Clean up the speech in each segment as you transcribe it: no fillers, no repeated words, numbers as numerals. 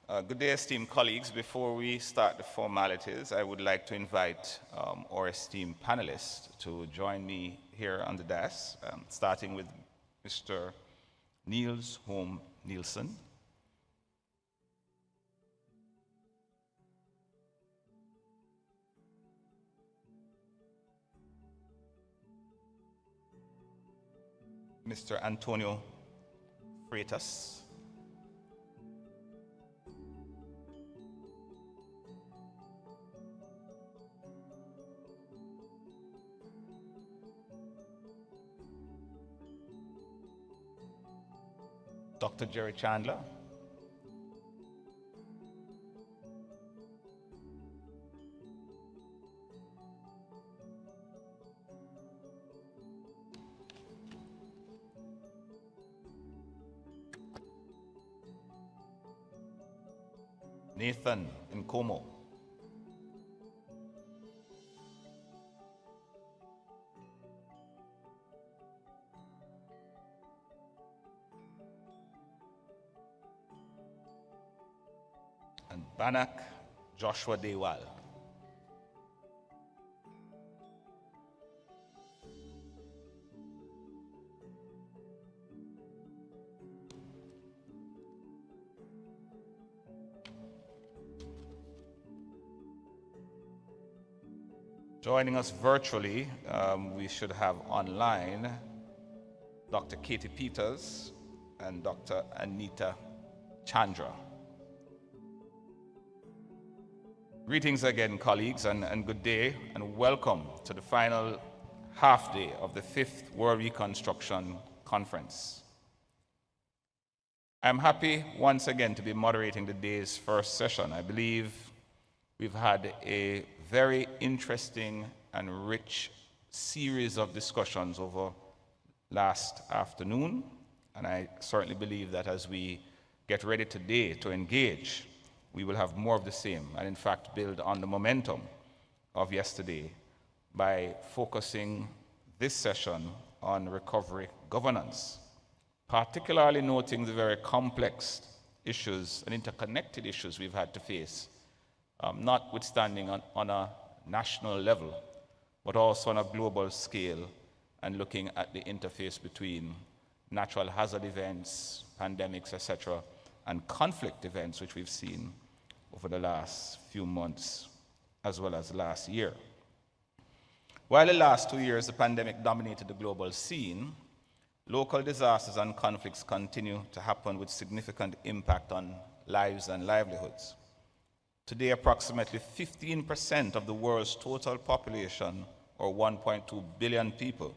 Good day, esteemed colleagues. Before we start the formalities, I would like to invite our esteemed panelists to join me here on the dais, starting with Mr. Niels Holm Nielsen. Mr. Antonio Freitas. Dr. Jerry Chandler. Nathan Nkomo. And Banak Joshua Dewal. Joining us virtually, we should have online Dr. Katie Peters and Dr. Anita Chandra. Greetings again, colleagues, and good day, and welcome to the final half day of the 5th World Reconstruction Conference. I'm happy once again to be moderating the day's first session. I believe we've had a very interesting and rich series of discussions over last afternoon, and I certainly believe that as we get ready today to engage, we will have more of the same, and in fact build on the momentum of yesterday by focusing this session on recovery governance, particularly noting the very complex issues and interconnected issues we've had to face, notwithstanding on a national level, but also on a global scale, and looking at the interface between natural hazard events, pandemics, etc., and conflict events, which we've seen over the last few months, as well as last year. While the last 2 years the pandemic dominated the global scene, local disasters and conflicts continue to happen with significant impact on lives and livelihoods. Today, approximately 15% of the world's total population, or 1.2 billion people,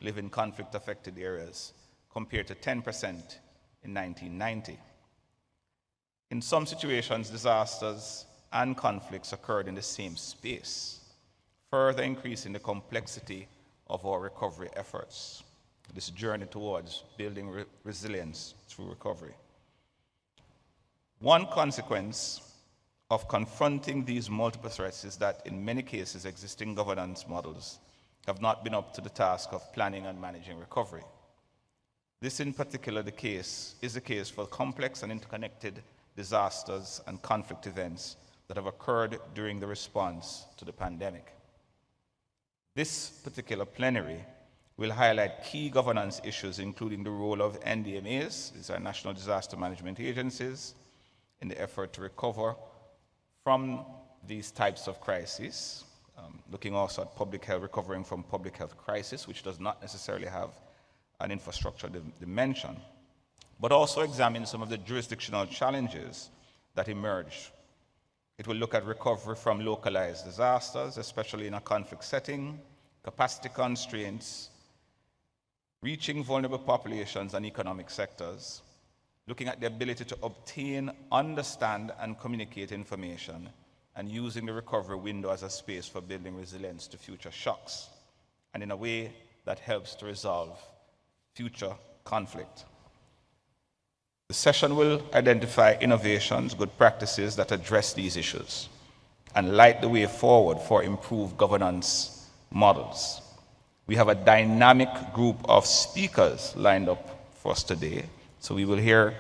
live in conflict-affected areas, compared to 10% in 1990. In some situations, disasters and conflicts occurred in the same space, further increasing the complexity of our recovery efforts, this journey towards building resilience through recovery. One consequence of confronting these multiple threats is that in many cases, existing governance models have not been up to the task of planning and managing recovery. This in particular is the case for complex and interconnected disasters and conflict events that have occurred during the response to the pandemic. This particular plenary will highlight key governance issues, including the role of NDMAs, these are National Disaster Management Agencies, in the effort to recover from these types of crises, looking also at public health, recovering from public health crisis, which does not necessarily have an infrastructure dimension, but also examine some of the jurisdictional challenges that emerge. It will look at recovery from localized disasters, especially in a conflict setting, capacity constraints, reaching vulnerable populations and economic sectors, looking at the ability to obtain, understand, and communicate information, and using the recovery window as a space for building resilience to future shocks, and in a way that helps to resolve future conflict. The session will identify innovations, good practices that address these issues, and light the way forward for improved governance models. We have a dynamic group of speakers lined up for us today. So we will hear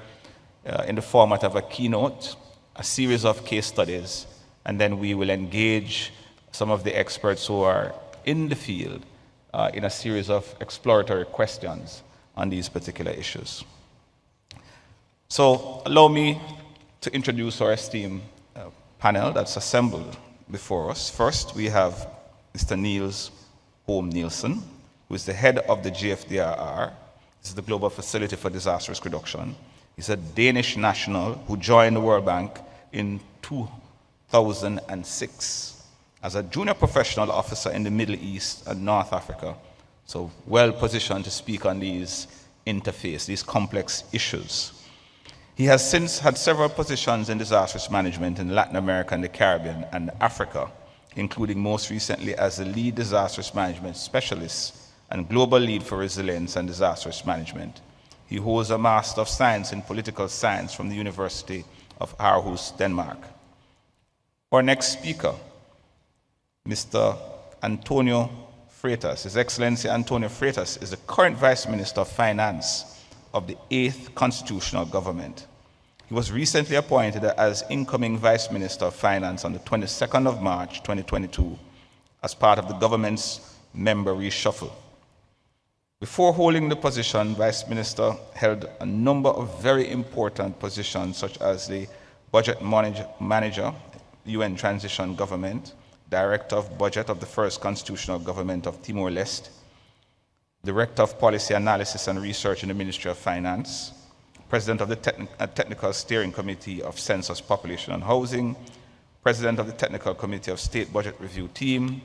in the format of a keynote a series of case studies, and then we will engage some of the experts who are in the field in a series of exploratory questions on these particular issues. So allow me to introduce our esteemed panel that's assembled before us. First, we have Mr. Niels Holm Nielsen, who is the head of the GFDRR. This is the Global Facility for Disaster Risk Reduction. He's a Danish national who joined the World Bank in 2006 as a junior professional officer in the Middle East and North Africa. So well positioned to speak on these complex issues. He has since had several positions in disaster risk management in Latin America and the Caribbean and Africa, including most recently as the lead disaster risk management specialist and global lead for resilience and disaster risk management. He holds a Master of Science in Political Science from the University of Aarhus, Denmark. Our next speaker, Mr. Antonio Freitas. His Excellency Antonio Freitas is the current Vice Minister of Finance of the 8th Constitutional Government. He was recently appointed as incoming Vice Minister of Finance on the 22nd of March 2022 as part of the government's member reshuffle. Before holding the position, Vice Minister held a number of very important positions such as the Budget Manager, UN Transition Government, Director of Budget of the First Constitutional Government of Timor-Leste, Director of Policy Analysis and Research in the Ministry of Finance, President of the Technical Steering Committee of Census, Population and Housing, President of the Technical Committee of State Budget Review Team,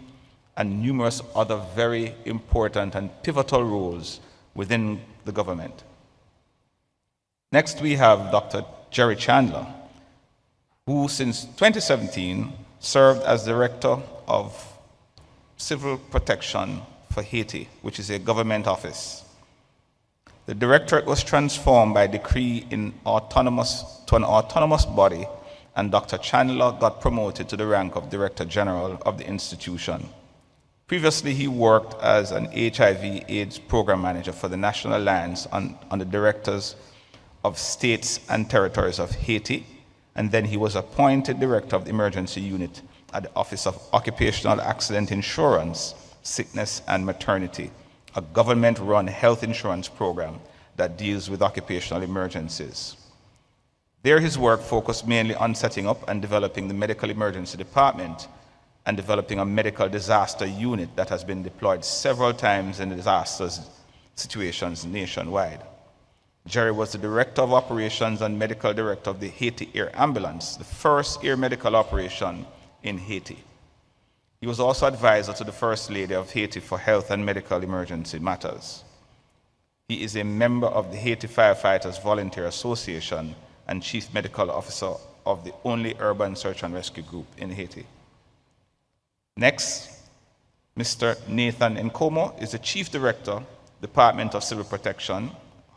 and numerous other very important and pivotal roles within the government. Next, we have Dr. Jerry Chandler, who since 2017 served as Director of Civil Protection for Haiti, which is a government office. The directorate was transformed by decree to an autonomous body, and Dr. Chandler got promoted to the rank of Director General of the institution. Previously, he worked as an HIV/AIDS program manager for the National Alliance on the Directors of States and Territories of Haiti, and then he was appointed Director of the Emergency Unit at the Office of Occupational Accident Insurance, Sickness and Maternity, a government-run health insurance program that deals with occupational emergencies. There, his work focused mainly on setting up and developing the Medical Emergency Department and developing a medical disaster unit that has been deployed several times in disaster situations nationwide. Jerry was the Director of Operations and Medical Director of the Haiti Air Ambulance, the first air medical operation in Haiti. He was also advisor to the First Lady of Haiti for health and medical emergency matters. He is a member of the Haiti Firefighters Volunteer Association and Chief Medical Officer of the only urban search and rescue group in Haiti. Next, Mr. Nathan Nkomo is the Chief Director, Department of Civil Protection,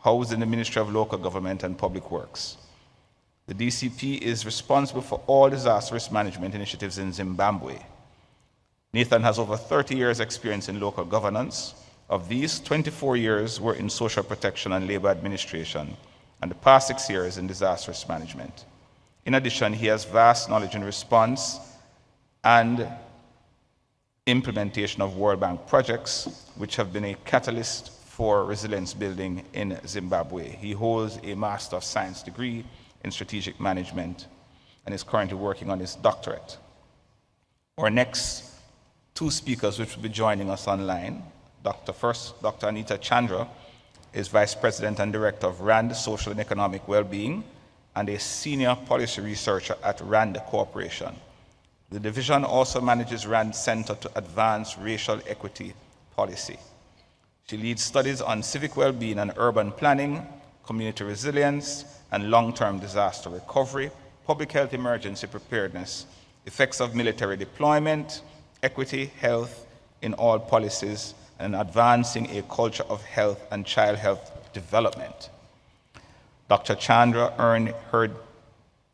housed in the Ministry of Local Government and Public Works. The DCP is responsible for all disaster risk management initiatives in Zimbabwe. Nathan has over 30 years' experience in local governance. Of these, 24 years were in social protection and labor administration, and the past 6 years in disaster risk management. In addition, he has vast knowledge in response and implementation of World Bank projects, which have been a catalyst for resilience building in Zimbabwe. He holds a Master of Science degree in Strategic Management and is currently working on his doctorate. Our next two speakers, which will be joining us online, Dr. Anita Chandra is Vice President and Director of RAND Social and Economic Wellbeing and a Senior Policy Researcher at RAND Corporation. The division also manages RAND Center to Advance Racial Equity Policy. She leads studies on civic well-being and urban planning, community resilience, and long-term disaster recovery, public health emergency preparedness, effects of military deployment, equity, health in all policies, and advancing a culture of health and child health development. Dr. Chandra earned her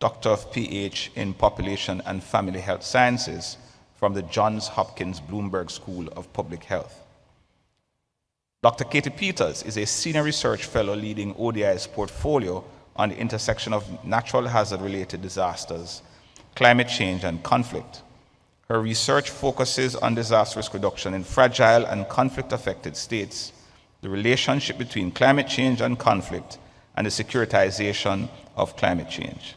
Doctor of PH in Population and Family Health Sciences from the Johns Hopkins Bloomberg School of Public Health. Dr. Katie Peters is a Senior Research Fellow leading ODI's portfolio on the intersection of natural hazard-related disasters, climate change, and conflict. Her research focuses on disaster risk reduction in fragile and conflict-affected states, the relationship between climate change and conflict, and the securitization of climate change.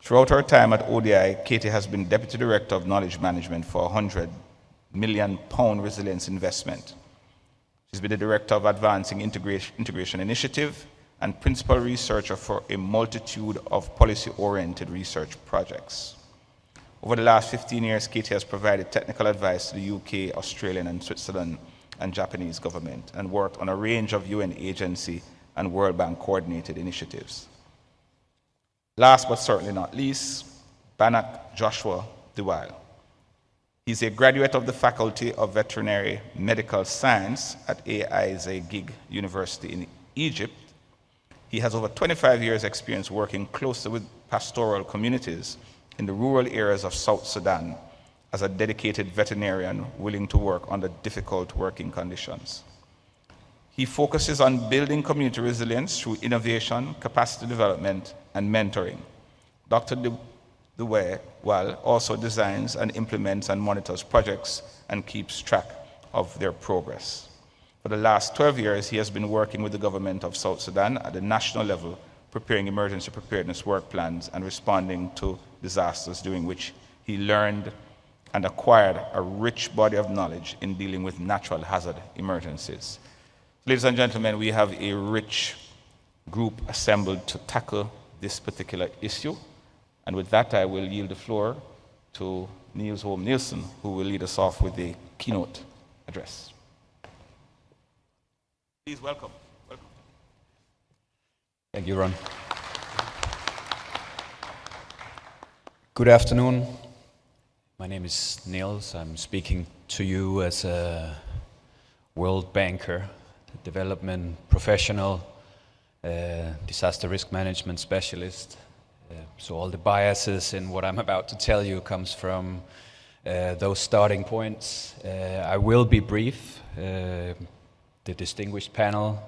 Throughout her time at ODI, Katie has been Deputy Director of Knowledge Management for a £100 million resilience investment. She's been the Director of Advancing Integration Initiative and Principal Researcher for a multitude of policy-oriented research projects. Over the last 15 years, Katie has provided technical advice to the UK, Australian, and Switzerland and Japanese government, and worked on a range of UN agency and World Bank coordinated initiatives. Last but certainly not least, Banak Joshua Dewal. He's a graduate of the Faculty of Veterinary Medical Science at Aizegig University in Egypt. He has over 25 years' experience working closely with pastoral communities in the rural areas of South Sudan as a dedicated veterinarian willing to work under difficult working conditions. He focuses on building community resilience through innovation, capacity development, and mentoring. Dr. Dewal also designs and implements and monitors projects and keeps track of their progress. For the last 12 years, he has been working with the government of South Sudan at the national level, preparing emergency preparedness work plans and responding to disasters, during which he learned and acquired a rich body of knowledge in dealing with natural hazard emergencies. Ladies and gentlemen, we have a rich group assembled to tackle this particular issue. And with that, I will yield the floor to Niels Holm Nielsen, who will lead us off with the keynote address. Please welcome. Thank you, Ron. Good afternoon. My name is Niels. I'm speaking to you as a World Banker, development professional, disaster risk management specialist. So all the biases in what I'm about to tell you comes from those starting points. I will be brief. The distinguished panel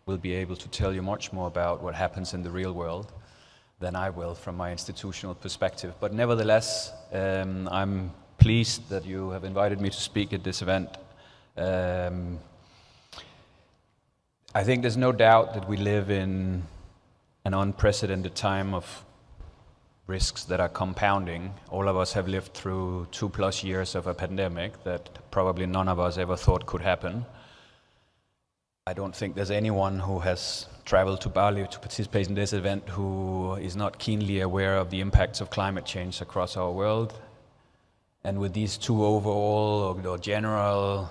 will be able to tell you much more about what happens in the real world than I will from my institutional perspective. But nevertheless, I'm pleased that you have invited me to speak at this event. I think there's no doubt that we live in an unprecedented time of risks that are compounding. All of us have lived through 2+ years of a pandemic that probably none of us ever thought could happen. I don't think there's anyone who has traveled to Bali to participate in this event who is not keenly aware of the impacts of climate change across our world. And with these two overall or general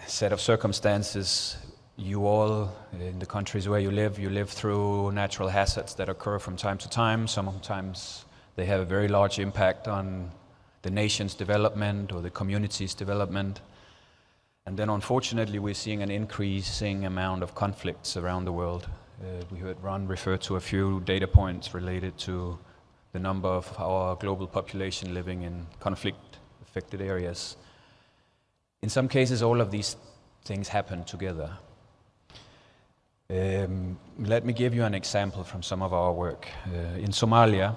set of circumstances, you all, in the countries where you live through natural hazards that occur from time to time. Sometimes they have a very large impact on the nation's development or the community's development. And then unfortunately we're seeing an increasing amount of conflicts around the world. We heard Ron refer to a few data points related to the number of our global population living in conflict-affected areas. In some cases, all of these things happen together. Let me give you an example from some of our work. In Somalia,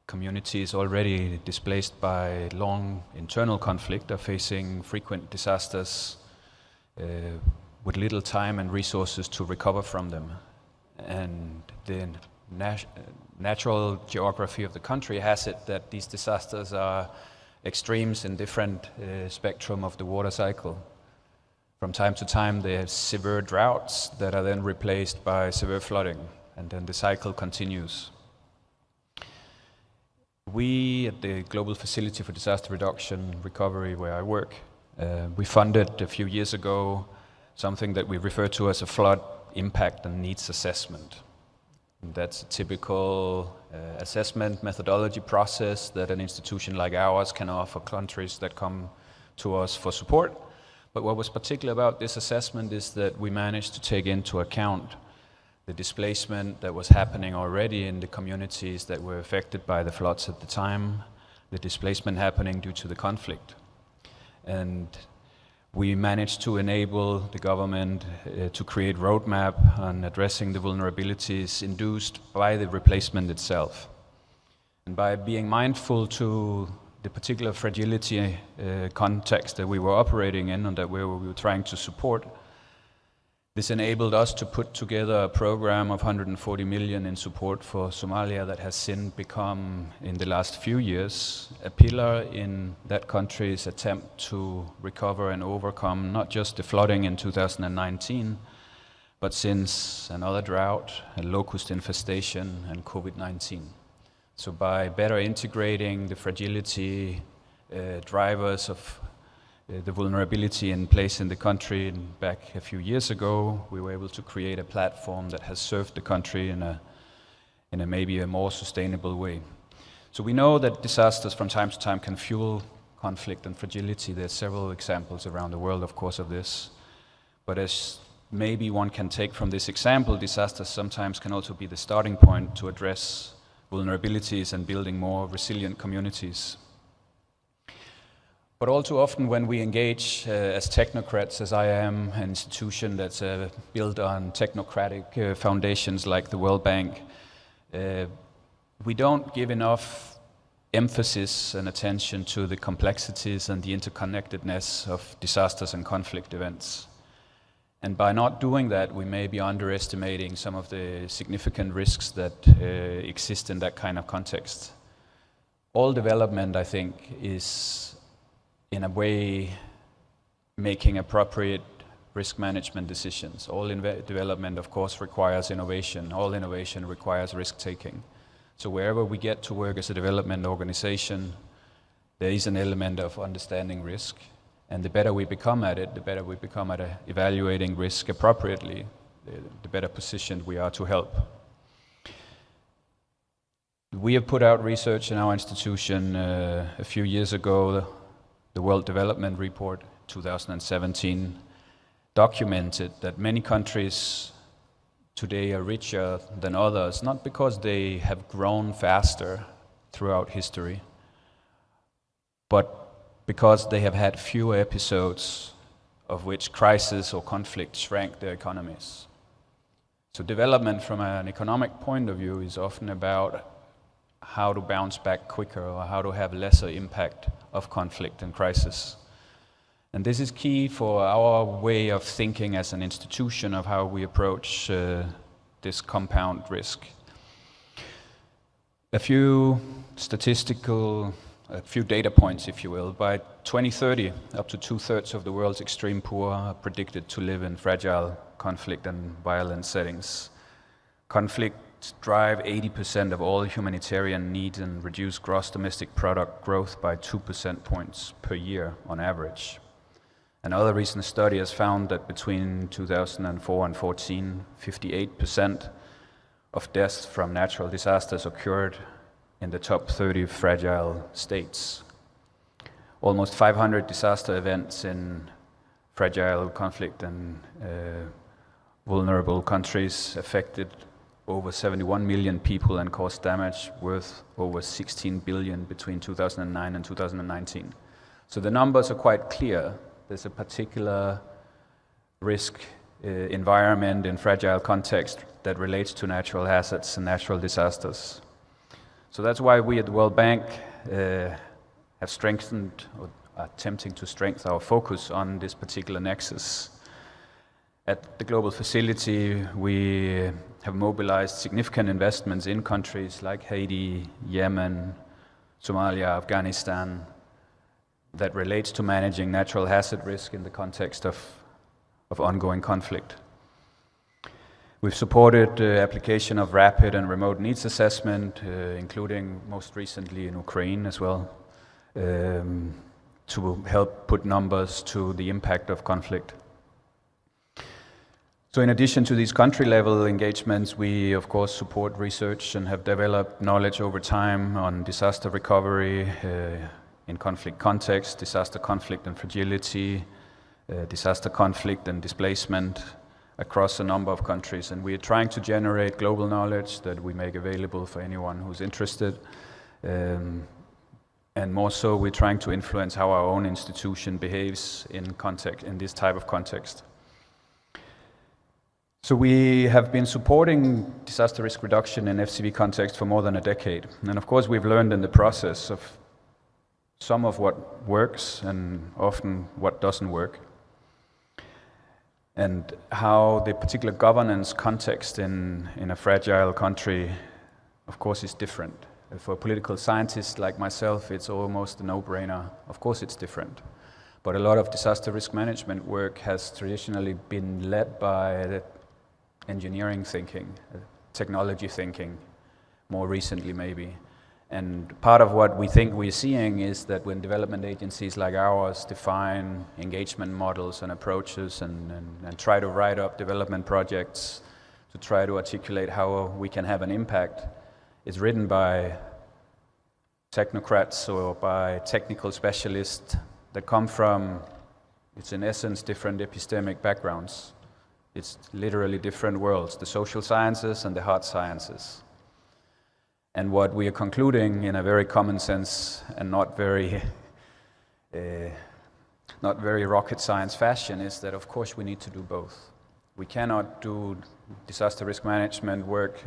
communities already displaced by long internal conflict are facing frequent disasters with little time and resources to recover from them. And the natural geography of the country has it that these disasters are extremes in different spectrum of the water cycle. From time to time they have severe droughts that are then replaced by severe flooding, and then the cycle continues. We at the Global Facility for Disaster Reduction Recovery, where I work, we funded a few years ago something that we refer to as a flood impact and needs assessment. And that's a typical assessment methodology process that an institution like ours can offer countries that come to us for support. But what was particular about this assessment is that we managed to take into account the displacement that was happening already in the communities that were affected by the floods at the time, the displacement happening due to the conflict. And we managed to enable the government to create roadmap on addressing the vulnerabilities induced by the replacement itself. And by being mindful to the particular fragility context that we were operating in and that we were trying to support, this enabled us to put together a program of 140 million in support for Somalia that has since become, in the last few years, a pillar in that country's attempt to recover and overcome not just the flooding in 2019, but since another drought, a locust infestation, and COVID-19. So by better integrating the fragility drivers of the vulnerability in place in the country back a few years ago, we were able to create a platform that has served the country in a maybe a more sustainable way. So we know that disasters from time to time can fuel conflict and fragility. There's several examples around the world, of course, of this. But as maybe one can take from this example, disasters sometimes can also be the starting point to address vulnerabilities and building more resilient communities. But all too often when we engage as technocrats, as I am, an institution that's built on technocratic foundations like the World Bank, we don't give enough emphasis and attention to the complexities and the interconnectedness of disasters and conflict events. And by not doing that, we may be underestimating some of the significant risks that exist in that kind of context. All development, I think, is in a way making appropriate risk management decisions. All development, of course, requires innovation. All innovation requires risk-taking. So wherever we get to work as a development organization, there is an element of understanding risk. And the better we become at it, the better we become at evaluating risk appropriately, the better positioned we are to help. We have put out research in our institution a few years ago. The World Development Report 2017 documented that many countries today are richer than others, not because they have grown faster throughout history, but because they have had fewer episodes of which crisis or conflict shrank their economies. So development from an economic point of view is often about how to bounce back quicker or how to have lesser impact of conflict and crisis. And this is key for our way of thinking as an institution of how we approach this compound risk. A few data points, if you will. By 2030, up to 2/3 of the world's extreme poor are predicted to live in fragile conflict and violent settings. Conflict drive 80% of all humanitarian needs and reduce gross domestic product growth by 2 percentage points per year on average. Another recent study has found that between 2004 and 2014, 58% of deaths from natural disasters occurred in the top 30 fragile states. Almost 500 disaster events in fragile conflict and vulnerable countries affected over 71 million people and caused damage worth over 16 billion between 2009 and 2019. So the numbers are quite clear. There's a particular risk environment in fragile context that relates to natural hazards and natural disasters. So that's why we at the World Bank have strengthened or are attempting to strengthen our focus on this particular nexus. At the global facility, we have mobilized significant investments in countries like Haiti, Yemen, Somalia, Afghanistan, that relates to managing natural hazard risk in the context of ongoing conflict. We've supported the application of rapid and remote needs assessment, including most recently in Ukraine as well, to help put numbers to the impact of conflict. So in addition to these country-level engagements, we of course support research and have developed knowledge over time on disaster recovery in conflict context, disaster conflict and fragility, disaster conflict and displacement across a number of countries. And we are trying to generate global knowledge that we make available for anyone who's interested. And more so, we're trying to influence how our own institution behaves in this type of context. So we have been supporting disaster risk reduction in FCV context for more than a decade. And of course, we've learned in the process of some of what works and often what doesn't work. And how the particular governance context in a fragile country, of course, is different. For a political scientist like myself, it's almost a no-brainer. Of course it's different. But a lot of disaster risk management work has traditionally been led by the engineering thinking, technology thinking, more recently maybe. And part of what we think we're seeing is that when development agencies like ours define engagement models and approaches and try to write up development projects to try to articulate how we can have an impact, it's written by technocrats or by technical specialists that come from, it's in essence, different epistemic backgrounds. It's literally different worlds, the social sciences and the hard sciences. And what we are concluding in a very common sense and not very rocket science fashion is that of course we need to do both. We cannot do disaster risk management work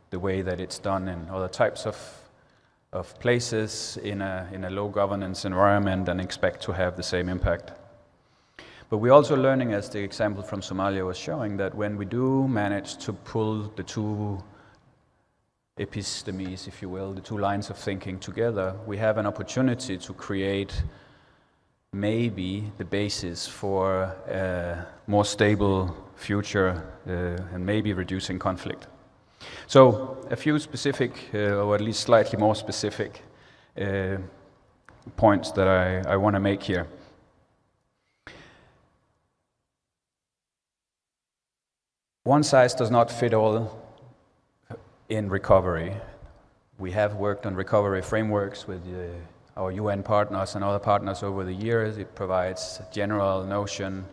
the way that it's done in other types of places in a low governance environment and expect to have the same impact. But we're also learning, as the example from Somalia was showing, that when we do manage to pull the two epistemes, if you will, the two lines of thinking together, we have an opportunity to create maybe the basis for a more stable future and maybe reducing conflict. So a few specific, or at least slightly more specific points that I want to make here. One size does not fit all in recovery. We have worked on recovery frameworks with our UN partners and other partners over the years. It provides a general notion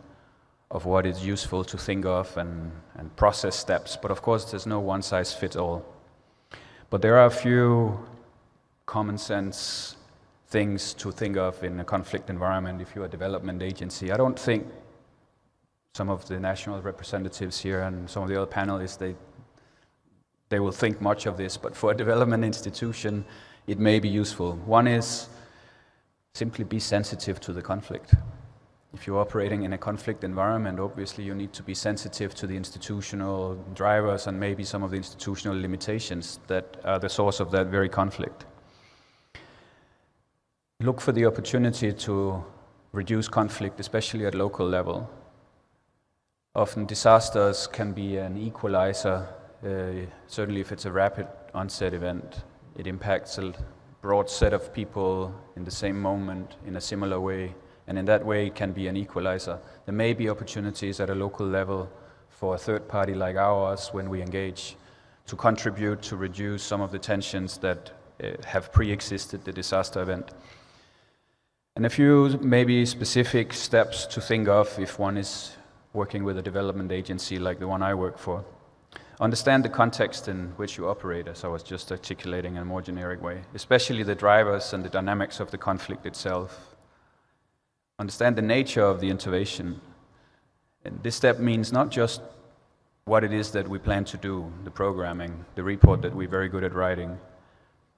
of what is useful to think of and process steps. But of course, there's no one size fits all. But there are a few common sense things to think of in a conflict environment if you're a development agency. I don't think some of the national representatives here and some of the other panelists, they will think much of this, but for a development institution, it may be useful. One is simply be sensitive to the conflict. If you're operating in a conflict environment, obviously you need to be sensitive to the institutional drivers and maybe some of the institutional limitations that are the source of that very conflict. Look for the opportunity to reduce conflict, especially at local level. Often disasters can be an equalizer. Certainly if it's a rapid onset event, it impacts a broad set of people in the same moment in a similar way, and in that way it can be an equalizer. There may be opportunities at a local level for a third party like ours when we engage to contribute to reduce some of the tensions that have pre-existed the disaster event. And a few maybe specific steps to think of if one is working with a development agency like the one I work for. Understand the context in which you operate, as I was just articulating in a more generic way, especially the drivers and the dynamics of the conflict itself. Understand the nature of the intervention. And this step means not just what it is that we plan to do, the programming, the report that we're very good at writing,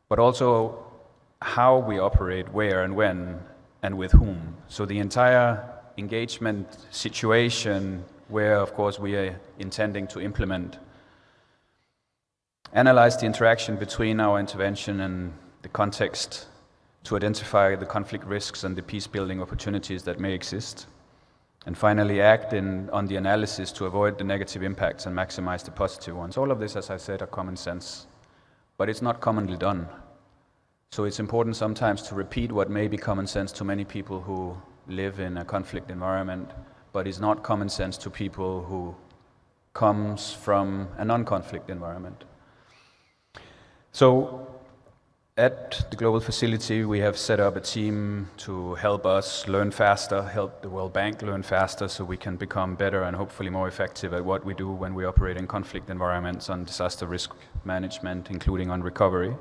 but also how we operate, where and when, and with whom. So the entire engagement situation where, of course, we are intending to implement. Analyze the interaction between our intervention and the context to identify the conflict risks and the peace-building opportunities that may exist. And finally, act on the analysis to avoid the negative impacts and maximize the positive ones. All of this, as I said, are common sense, but it's not commonly done. So it's important sometimes to repeat what may be common sense to many people who live in a conflict environment, but is not common sense to people who comes from a non-conflict environment. So at the Global Facility, we have set up a team to help us learn faster, help the World Bank learn faster so we can become better and hopefully more effective at what we do when we operate in conflict environments on disaster risk management, including on recovery.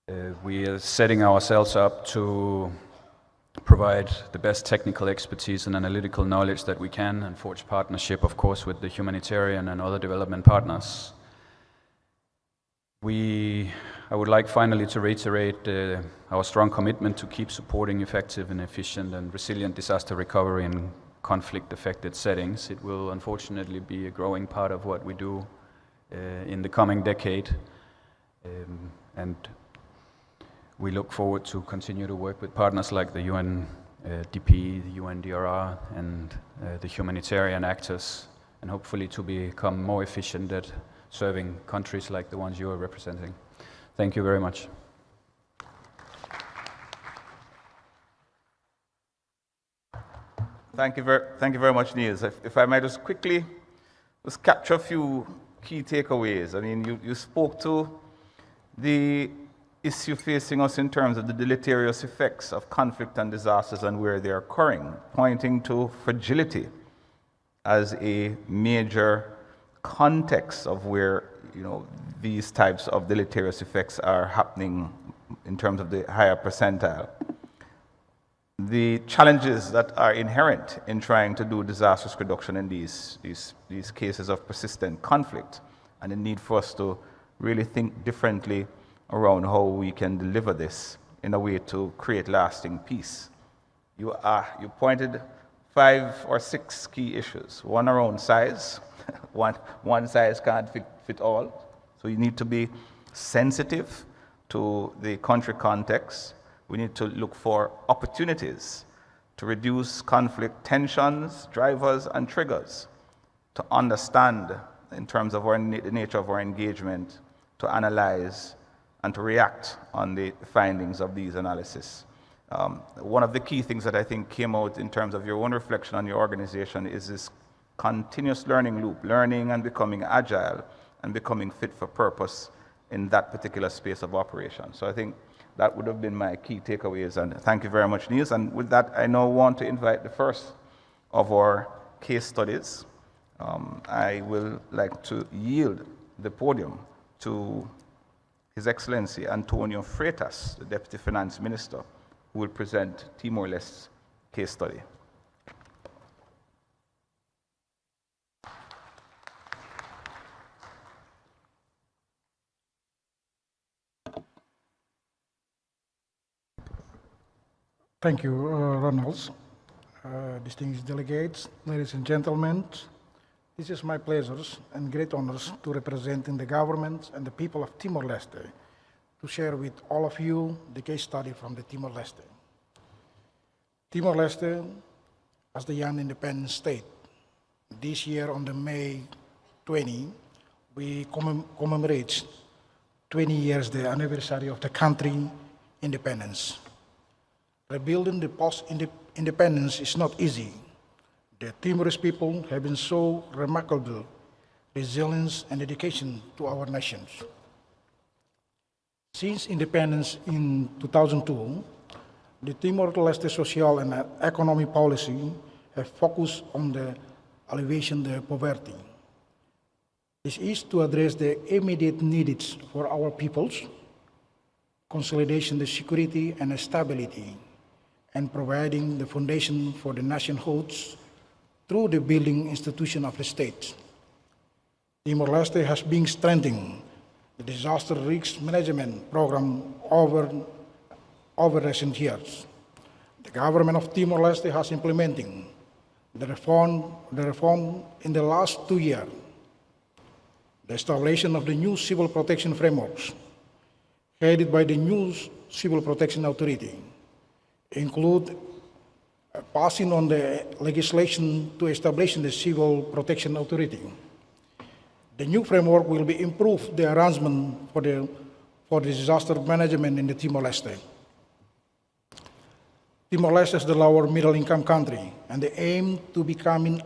We are setting ourselves up to provide the best technical expertise and analytical knowledge that we can, and forge partnership, of course, with the humanitarian and other development partners. I would like finally to reiterate our strong commitment to keep supporting effective and efficient and resilient disaster recovery in conflict-affected settings. It will unfortunately be a growing part of what we do in the coming decade, and we look forward to continue to work with partners like the UNDP, the UNDRR, and the humanitarian actors, and hopefully to become more efficient at serving countries like the ones you are representing. Thank you very much. Thank you very much, Niels. If I might just quickly capture a few key takeaways. I mean, you spoke to the issue facing us in terms of the deleterious effects of conflict and disasters and where they are occurring, pointing to fragility as a major context of where these types of deleterious effects are happening in terms of the higher percentile. The challenges that are inherent in trying to do disaster risk reduction in these cases of persistent conflict, and the need for us to really think differently around how we can deliver this in a way to create lasting peace. You pointed 5 or 6 key issues. One around size. One size can't fit all. So you need to be sensitive to the country context. We need to look for opportunities to reduce conflict tensions, drivers, and triggers, to understand in terms of the nature of our engagement, to analyze and to react on the findings of these analyses. One of the key things that I think came out in terms of your own reflection on your organization is this continuous learning loop, learning and becoming agile and becoming fit for purpose in that particular space of operation. So I think that would have been my key takeaways, and thank you very much, Niels. And with that, I now want to invite the first of our case studies. I will like to yield the podium to His Excellency Antonio Freitas, the Deputy Finance Minister, who will present Timor-Leste case study. Thank you, Ronald. Distinguished delegates, ladies and gentlemen, this is my pleasure and great honors to represent the government and the people of Timor-Leste to share with all of you the case study from the Timor-Leste. Timor-Leste, as the young independent state, this year on the May 20, we commemorate 20 years the anniversary of the country independence. Rebuilding the post-independence is not easy. The Timorese people have been so remarkable resilience and dedication to our nations. Since independence in 2002, the Timor-Leste social and economic policy have focused on the alleviation of poverty. This is to address the immediate needs for our peoples, consolidation the security and stability, and providing the foundation for the nationhoods through the building institution of the state. Timor-Leste has been strengthening the disaster risk management program over recent years. The government of Timor-Leste has implementing the reform in the last 2 years. The establishment of the new civil protection frameworks, headed by the new Civil Protection Authority, include passing on the legislation to establish the Civil Protection Authority. The new framework will be improve the arrangement for the disaster management in the Timor-Leste. Timor-Leste is the lower middle income country, and they aim to become an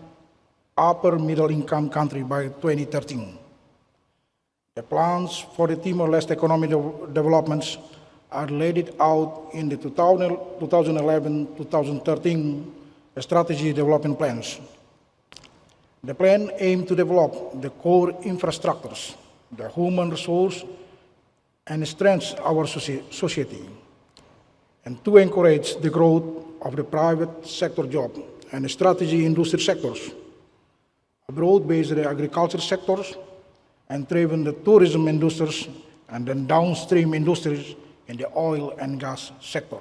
upper middle income country by 2013. The plans for the Timor-Leste economic developments are laid out in the 2011-2013 strategy development plans. The plan aims to develop the core infrastructures, the human resource, and strengthen our society, and to encourage the growth of the private sector job and strategy industry sectors, broad-based agriculture sectors, and driven the tourism industries and then downstream industries in the oil and gas sector.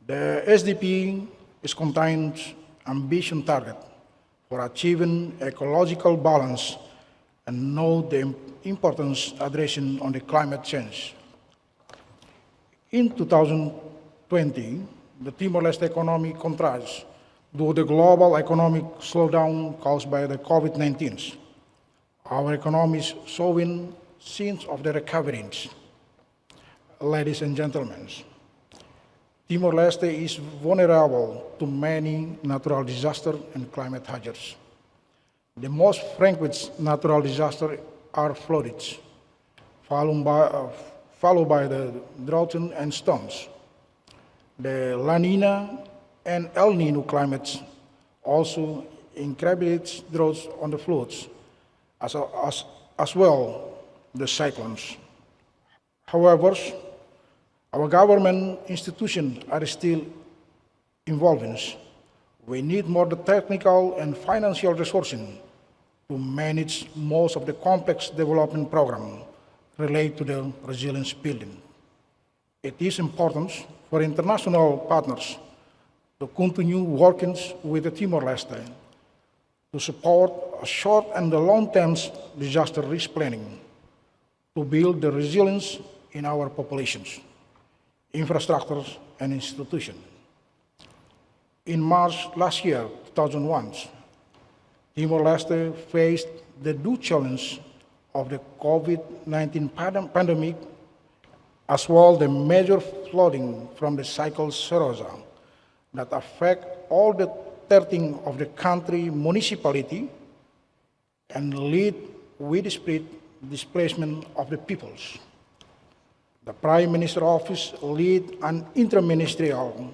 The SDP is contains ambition target for achieving ecological balance and know the importance addressing on the climate change. In 2020, the Timor-Leste economy contrasts due to the global economic slowdown caused by the COVID-19. Our economy is showing signs of the recovery. Ladies and gentlemen, Timor-Leste is vulnerable to many natural disasters and climate hazards. The most frequent natural disasters are floods, followed by the drought and storms. The La Nina and El Nino climates also increase droughts on the floods, as well the cyclones. However, our government institutions are still evolving. We need more technical and financial resources to manage most of the complex development programs related to the resilience building. It is important for international partners to continue working with the Timor-Leste to support a short and the long-term disaster risk planning to build the resilience in our populations, infrastructures, and institutions. In March last year, 2001, Timor-Leste faced the dual challenge of the COVID-19 pandemic, as well as the major flooding from the cyclone Serosa that affect all the 13 of the country municipality and lead widespread displacement of the peoples. The Prime Minister's office led an interministerial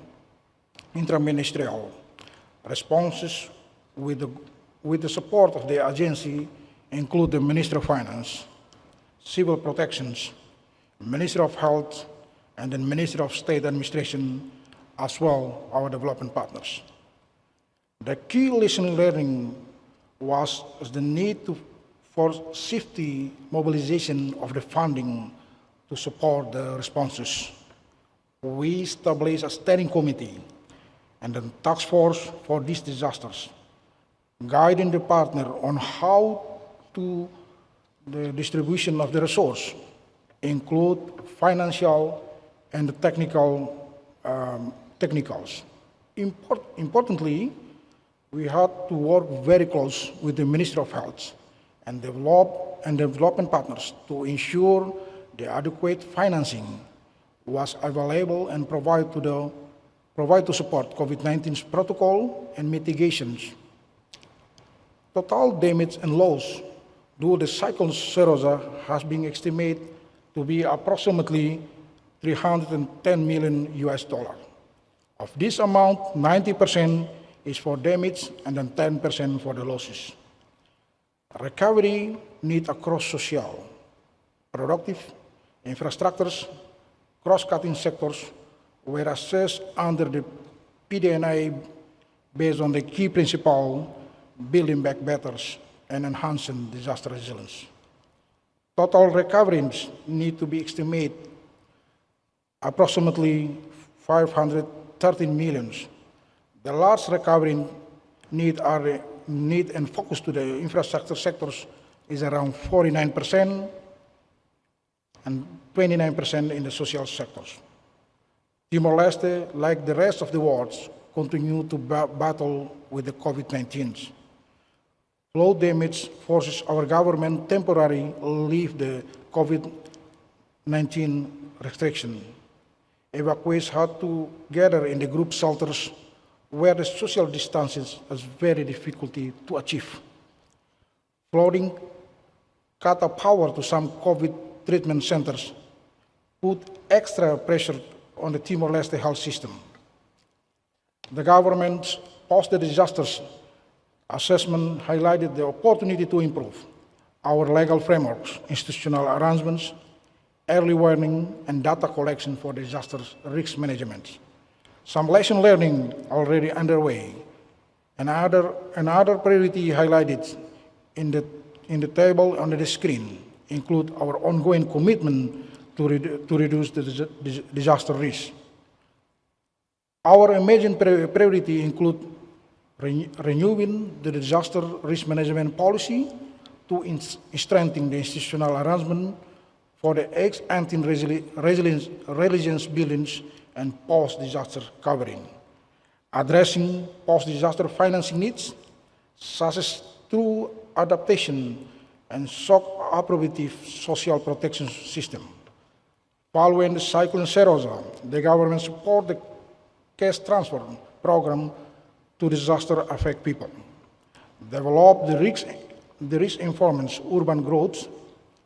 responses with the support of the agency, include the Minister of Finance, Civil Protections, Minister of Health, and the Minister of State Administration, as well as our development partners. The key lesson learning was the need for safety mobilization of the funding to support the responses. We established a steering committee and a task force for these disasters, guiding the partner on how to the distribution of the resource, include financial and technicals. Importantly, we had to work very close with the Ministry of Health and development partners to ensure the adequate financing was available and provide to support COVID-19's protocol and mitigations. Total damage and loss due to the cyclone Serosa has been estimated to be approximately $310 million US. Of this amount, 90% is for damage and then 10% for the losses. Recovery need across social, productive, infrastructures, cross-cutting sectors were assessed under the PDNI based on the key principle, building back better and enhancing disaster resilience. Total recoveries need to be estimated approximately 513 million. The large recovery need and focus to the infrastructure sectors is around 49% and 29% in the social sectors. Timor-Leste, like the rest of the world, continue to battle with the COVID-19. Flood damage forces our government temporarily leave the COVID-19 restriction. Evacuees had to gather in the group shelters where the social distances is very difficult to achieve. Flooding cut off power to some COVID treatment centers, put extra pressure on the Timor-Leste health system. The government's post-disasters assessment highlighted the opportunity to improve our legal frameworks, institutional arrangements, early warning, and data collection for disaster risk management. Some lesson learning already underway. Another priority highlighted in the table under the screen include our ongoing commitment to reduce the disaster risk. Our emerging priority include renewing the disaster risk management policy to strengthen the institutional arrangement for the ex-ante resilience buildings and post-disaster covering, addressing post-disaster financing needs, such as through adaptation and shock-appropriate social protection system. Following the Cyclone Serosa, the government support the cash transfer program to disaster-affected people, develop the risk informants, urban growth,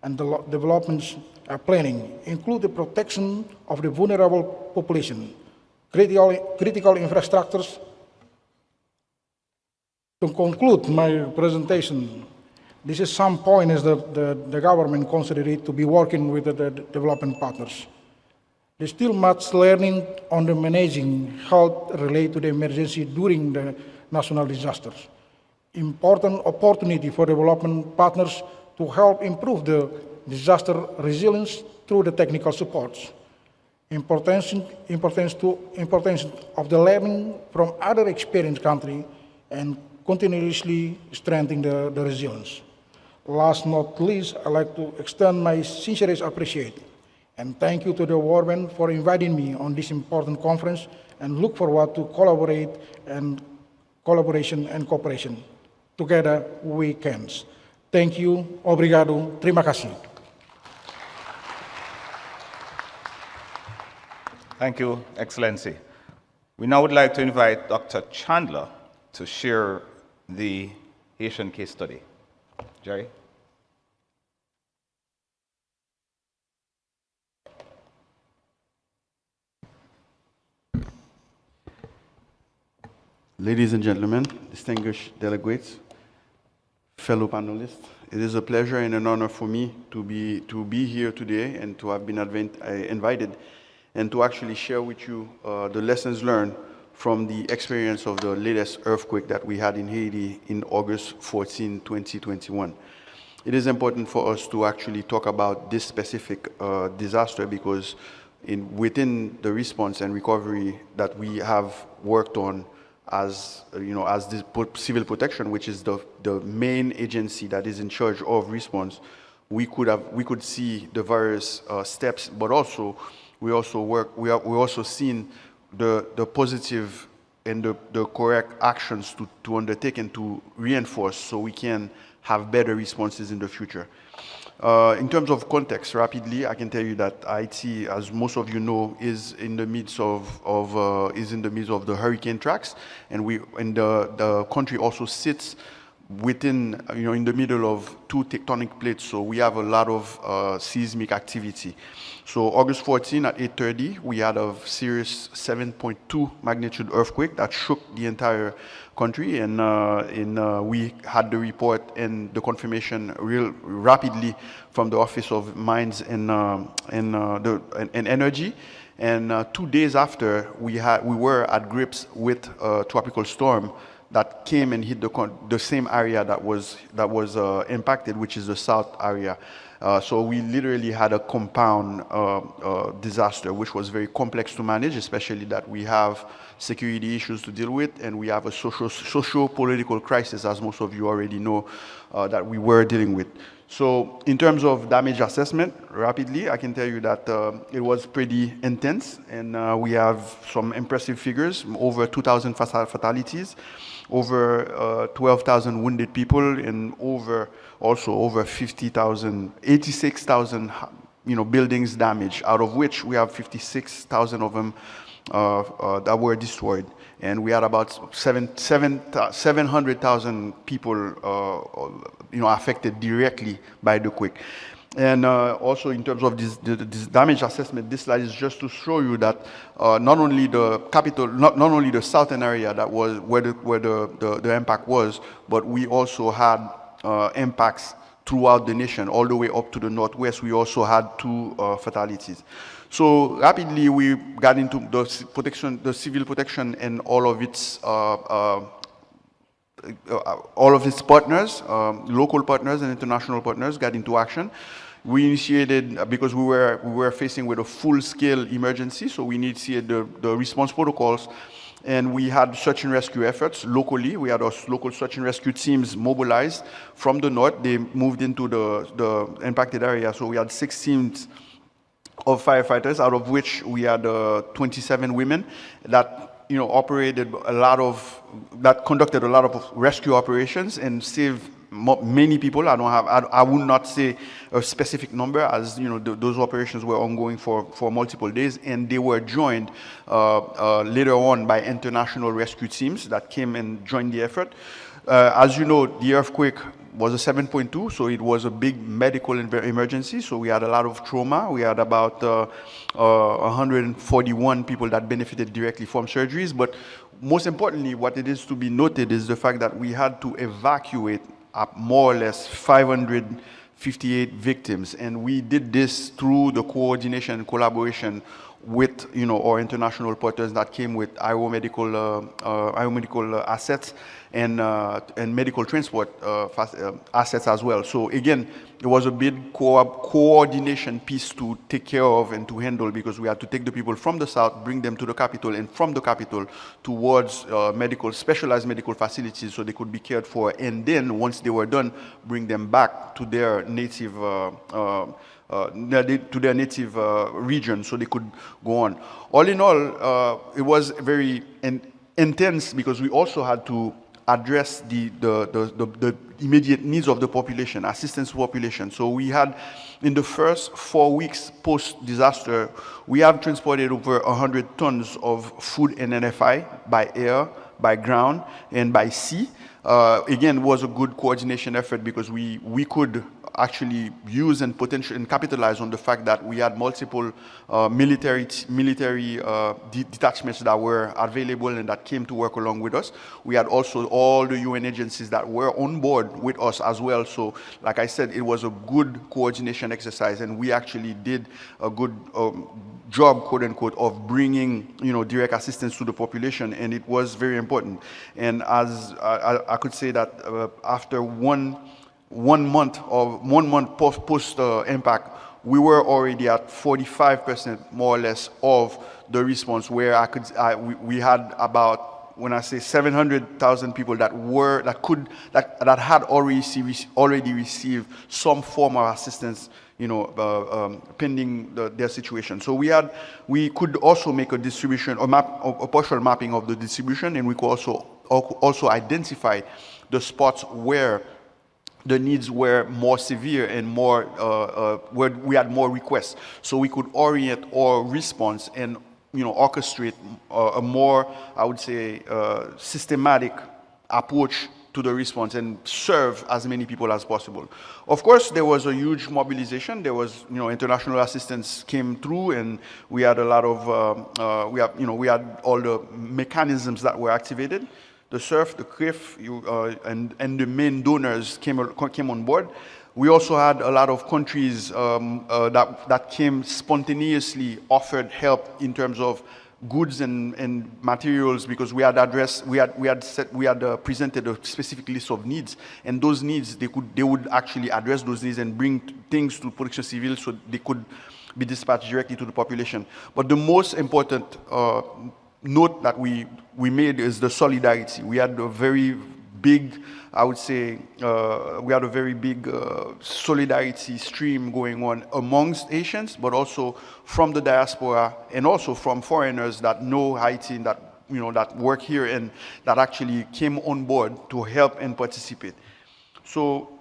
and the development planning, include the protection of the vulnerable population, critical infrastructures. To conclude my presentation, this is some points that the government consider it to be working with the development partners. There's still much learning on the managing health related to the emergency during the national disasters. Important opportunity for development partners to help improve the disaster resilience through the technical supports. Importance of the learning from other experienced countries and continuously strengthening the resilience. Last but not least, I'd like to extend my sincerest appreciation and thank you to the Warben for inviting me on this important conference and look forward to collaboration and cooperation. Together we can. Thank you. Obrigado. Terima kasih. Thank you, Excellency. We now would like to invite Dr. Chandler to share the Haitian case study. Jerry? Ladies and gentlemen, distinguished delegates, fellow panelists, it is a pleasure and an honor for me to be here today and to have been invited and to actually share with you the lessons learned from the experience of the latest earthquake that we had in Haiti in August 14, 2021. It is important for us to actually talk about this specific disaster because within the response and recovery that we have worked on as the civil protection, which is the main agency that is in charge of response, we could see the various steps, but also we also seen the positive and the correct actions to undertake and to reinforce so we can have better responses in the future. In terms of context, rapidly, I can tell you that Haiti, as most of you know, is in the midst of the hurricane tracks, and the country also sits within, in the middle of two tectonic plates, so we have a lot of seismic activity. So August 14 at 8:30, we had a serious 7.2 magnitude earthquake that shook the entire country, and we had the report and the confirmation real rapidly from the Office of Mines and Energy. And 2 days after, we were at grips with a tropical storm that came and hit the same area that was impacted, which is the south area. So we literally had a compound disaster, which was very complex to manage, especially that we have security issues to deal with, and we have a socio-political crisis, as most of you already know, that we were dealing with. So in terms of damage assessment, rapidly, I can tell you that it was pretty intense, and we have some impressive figures, over 2,000 fatalities, over 12,000 wounded people, and over 86,000 buildings damaged, out of which we have 56,000 of them that were destroyed. And we had about 700,000 people affected directly by the quake. And also in terms of this damage assessment, this slide is just to show you that not only the capital, not only the southern area that was where the impact was, but we also had impacts throughout the nation, all the way up to the northwest. We also had 2 fatalities. So rapidly we got into the civil protection and all of its partners, local partners and international partners got into action. We initiated, because we were facing with a full-scale emergency, so we initiated the response protocols, and we had search and rescue efforts locally. We had our local search and rescue teams mobilized from the north. They moved into the impacted area, so we had 6 teams of firefighters, out of which we had 27 women that conducted a lot of rescue operations and saved many people. I would not say a specific number, as those operations were ongoing for multiple days, and they were joined later on by international rescue teams that came and joined the effort. As you know, the earthquake was a 7.2, so it was a big medical emergency. So we had a lot of trauma. We had about 141 people that benefited directly from surgeries. But most importantly, what it is to be noted is the fact that we had to evacuate more or less 558 victims. And we did this through the coordination and collaboration with our international partners that came with aeromedical assets and medical transport assets as well. So again, it was a big coordination piece to take care of and to handle, because we had to take the people from the south, bring them to the capital, and from the capital towards specialized medical facilities so they could be cared for, and then once they were done, bring them back to their native region so they could go on. All in all, it was very intense, because we also had to address the immediate needs of the population, assistance population. So we had, in the first 4 weeks post-disaster, we have transported over 100 tons of food and NFI by air, by ground, and by sea. Again, it was a good coordination effort, because we could actually use and capitalize on the fact that we had multiple military detachments that were available and that came to work along with us. We had also all the UN agencies that were on board with us as well. So, like I said, it was a good coordination exercise, and we actually did a good job, quote unquote, of bringing direct assistance to the population, and it was very important. And as I could say that after one month post impact, we were already at 45% more or less of the response, where we had about, when I say 700,000 people that had already received some form of assistance, pending their situation. So we could also make a distribution, a partial mapping of the distribution, and we could also identify the spots where the needs were more severe and more where we had more requests. So we could orient our response and orchestrate a more, I would say, systematic approach to the response and serve as many people as possible. Of course, there was a huge mobilization. There was, international assistance came through, and we had a lot of, we had all the mechanisms that were activated. The SURF, the CRIF, and the main donors came on board. We also had a lot of countries that came spontaneously, offered help in terms of goods and materials, because we had presented a specific list of needs, and those needs they would actually address those needs and bring things to Protection Civil so they could be dispatched directly to the population. But the most important note that we made is the solidarity. We had a very big, I would say, solidarity stream going on amongst Haitians, but also from the diaspora and also from foreigners that know Haiti and that work here and that actually came on board to help and participate. So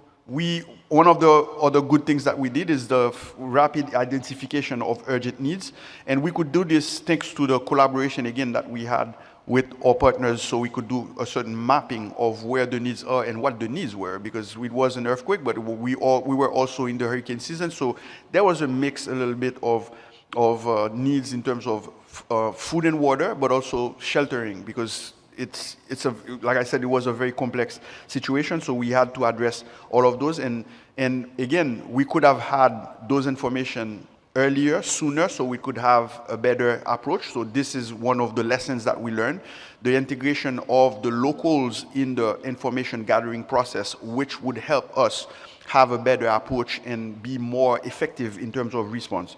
one of the other good things that we did is the rapid identification of urgent needs, and we could do this thanks to the collaboration again that we had with our partners, so we could do a certain mapping of where the needs are and what the needs were, because it was an earthquake, but we were also in the hurricane season, so there was a mix a little bit of needs in terms of food and water, but also sheltering, because like I said, it was a very complex situation, so we had to address all of those. And again, we could have had those information earlier, sooner, so we could have a better approach. So this is one of the lessons that we learned, the integration of the locals in the information gathering process, which would help us have a better approach and be more effective in terms of response.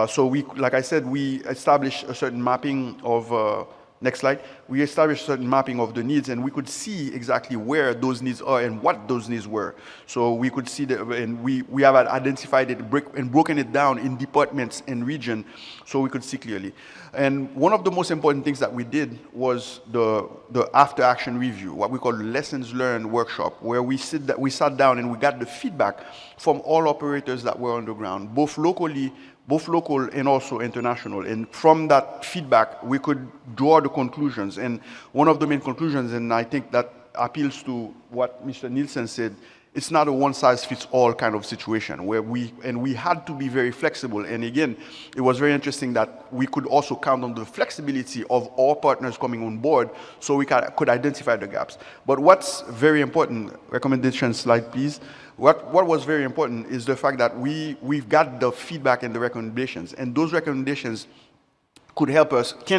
So like I said, we established a certain mapping of, next slide, we established a certain mapping of the needs, and we could see exactly where those needs are and what those needs were. So we could see that, and we have identified it and broken it down in departments and region, so we could see clearly. And one of the most important things that we did was the after action review, what we call lessons learned workshop, where we sat down and we got the feedback from all operators that were on the ground, both local and also international. And from that feedback, we could draw the conclusions. And one of the main conclusions, and I think that appeals to what Mr. Nielsen said, it's not a one-size-fits-all kind of situation where we had to be very flexible. And again, it was very interesting that we could also count on the flexibility of all partners coming on board so we could identify the gaps. But what's very important, recommendation slide, please. What was very important is the fact that we've got the feedback and the recommendations, and those recommendations can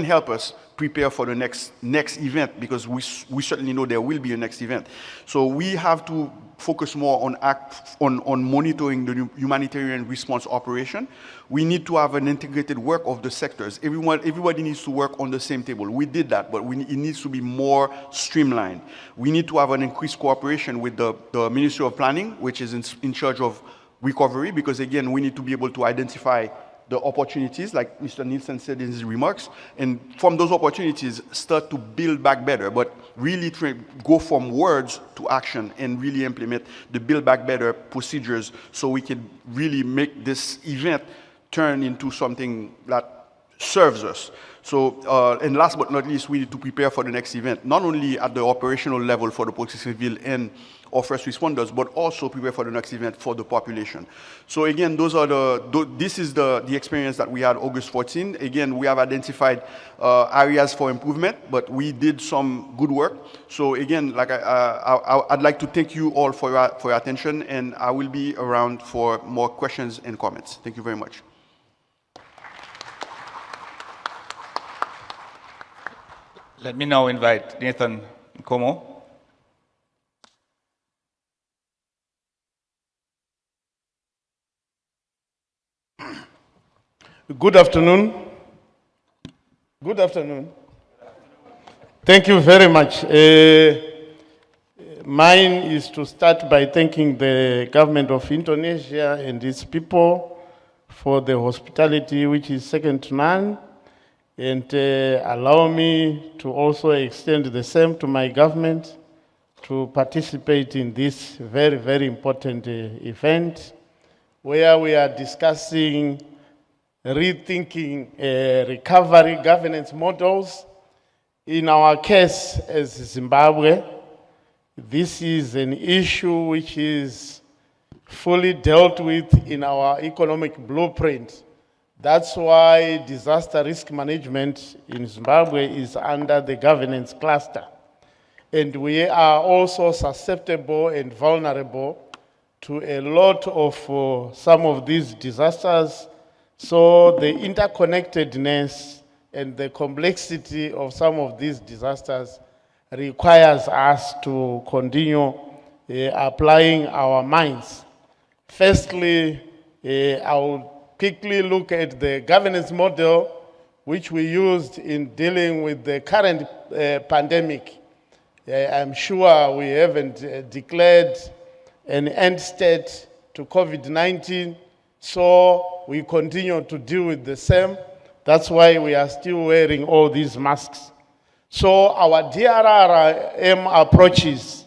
help us prepare for the next event, because we certainly know there will be a next event. So we have to focus more on monitoring the humanitarian response operation. We need to have an integrated work of the sectors. Everybody needs to work on the same table. We did that, but it needs to be more streamlined. We need to have an increased cooperation with the Ministry of Planning, which is in charge of recovery, because again, we need to be able to identify the opportunities, like Mr. Nielsen said in his remarks, and from those opportunities, start to build back better, but really go from words to action and really implement the build back better procedures so we can really make this event turn into something that serves us. So, and last but not least, we need to prepare for the next event, not only at the operational level for the police civil and or first responders, but also prepare for the next event for the population. So again, this is the experience that we had August 14. Again, we have identified areas for improvement, but we did some good work. So again, like I'd like to thank you all for your attention, and I will be around for more questions and comments. Thank you very much. Let me now invite Nathan Nkomo. Good afternoon. Good afternoon. Thank you very much. Mine is to start by thanking the government of Indonesia and its people for the hospitality, which is second to none, and allow me to also extend the same to my government to participate in this very, very important event where we are discussing rethinking recovery governance models. In our case as Zimbabwe, this is an issue which is fully dealt with in our economic blueprint. That's why disaster risk management in Zimbabwe is under the governance cluster. And we are also susceptible and vulnerable to a lot of some of these disasters. So the interconnectedness and the complexity of some of these disasters requires us to continue applying our minds. Firstly, I will quickly look at the governance model which we used in dealing with the current pandemic. I'm sure we haven't declared an end state to COVID-19, so we continue to deal with the same. That's why we are still wearing all these masks. So our DRRM approaches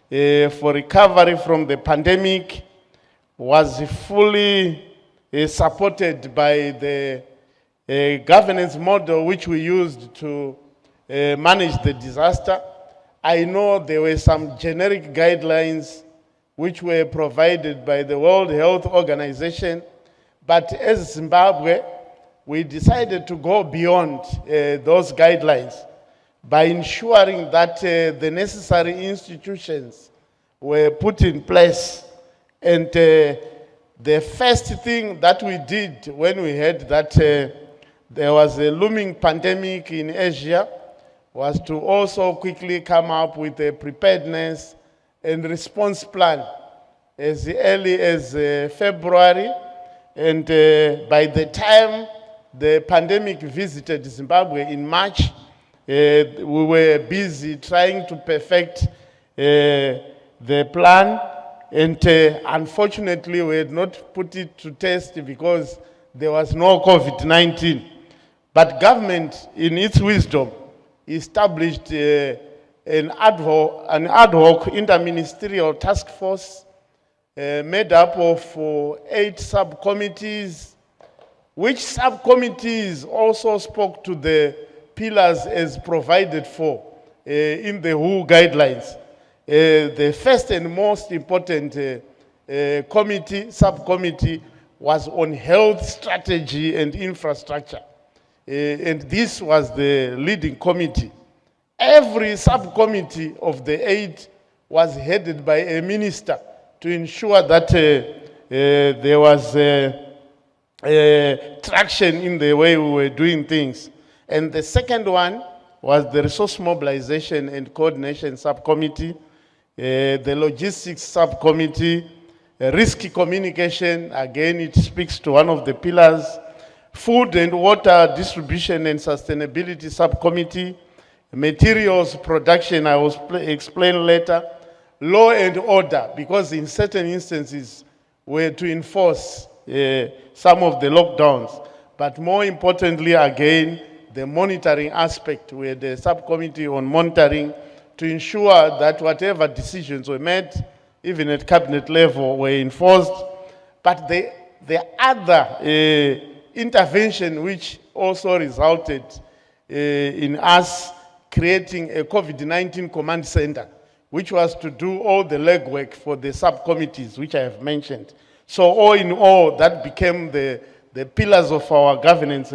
for recovery from the pandemic was fully supported by the governance model which we used to manage the disaster. I know there were some generic guidelines which were provided by the World Health Organization, but as Zimbabwe, we decided to go beyond those guidelines. by ensuring that the necessary institutions were put in place. And the first thing that we did when we heard that there was a looming pandemic in Asia was to also quickly come up with a preparedness and response plan as early as February. And by the time the pandemic visited Zimbabwe in March, we were busy trying to perfect the plan. And unfortunately, we had not put it to test because there was no COVID-19. But government, in its wisdom, established an ad hoc interministerial task force made up of 8 subcommittees, which subcommittees also spoke to the pillars as provided for in the WHO guidelines. The first and most important subcommittee was on health strategy and infrastructure. And this was the leading committee. Every subcommittee of the 8 was headed by a minister to ensure that there was traction in the way we were doing things. And the second one was the resource mobilization and coordination subcommittee, the logistics subcommittee, risky communication, again it speaks to one of the pillars, food and water distribution and sustainability subcommittee, materials production, I will explain later, law and order, because in certain instances we had to enforce some of the lockdowns. But more importantly, again, the monitoring aspect, we had a subcommittee on monitoring to ensure that whatever decisions were made, even at cabinet level, were enforced. But the other intervention which also resulted in us creating a COVID-19 command center, which was to do all the legwork for the subcommittees, which I have mentioned. So all in all, that became the pillars of our governance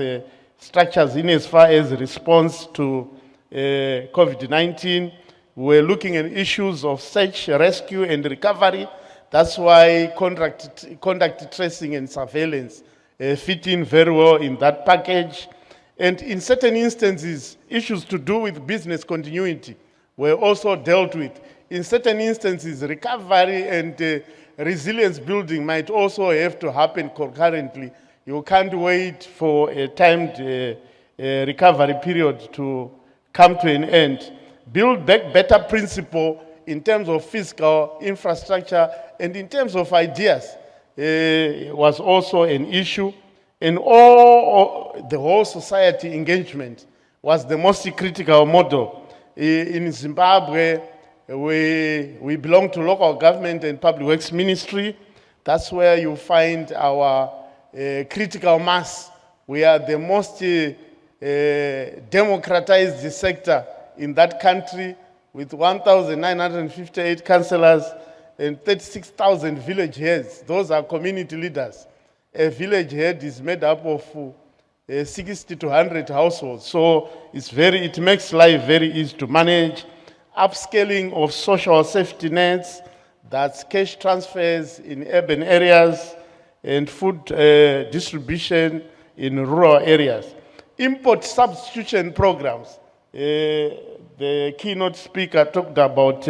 structures in as far as response to COVID-19. We're looking at issues of search, rescue, and recovery. That's why contact tracing and surveillance fit in very well in that package. And in certain instances, issues to do with business continuity were also dealt with. In certain instances, recovery and resilience building might also have to happen concurrently. You can't wait for a timed recovery period to come to an end. Build back better principle in terms of fiscal infrastructure and in terms of ideas was also an issue. And the whole society engagement was the most critical model. In Zimbabwe, we belong to local government and public works ministry. That's where you find our critical mass. We are the most democratized sector in that country with 1,958 councillors and 36,000 village heads. Those are community leaders. A village head is made up of 60 to 100 households. So it makes life very easy to manage. Upscaling of social safety nets, that's cash transfers in urban areas and food distribution in rural areas. Import substitution programs. The keynote speaker talked about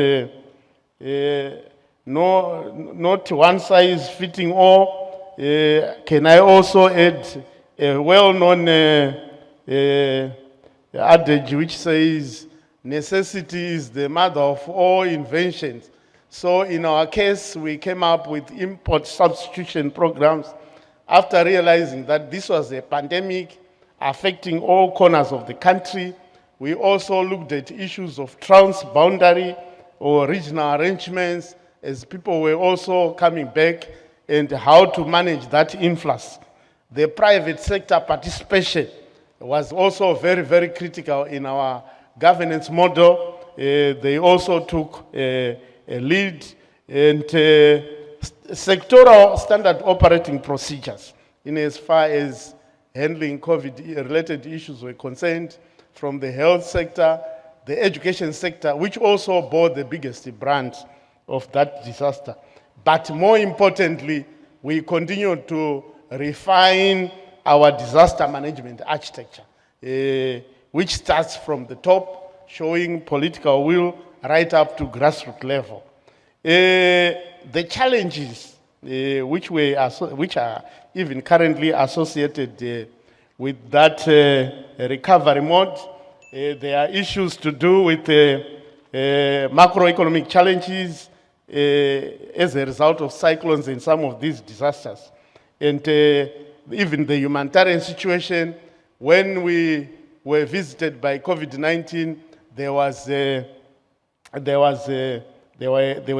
not one size fitting all. Can I also add a well-known adage which says, necessity is the mother of all inventions. So in our case, we came up with import substitution programs after realizing that this was a pandemic affecting all corners of the country. We also looked at issues of transboundary or regional arrangements as people were also coming back and how to manage that influx. The private sector participation was also very, very critical in our governance model. They also took a lead, and sectoral standard operating procedures in as far as handling COVID-related issues were concerned, from the health sector, the education sector, which also bore the biggest brunt of that disaster. But more importantly, we continue to refine our disaster management architecture, which starts from the top, showing political will right up to grassroots level. The challenges which are even currently associated with that recovery mode, there are issues to do with macroeconomic challenges as a result of cyclones and some of these disasters. And even the humanitarian situation, when we were visited by COVID-19, there were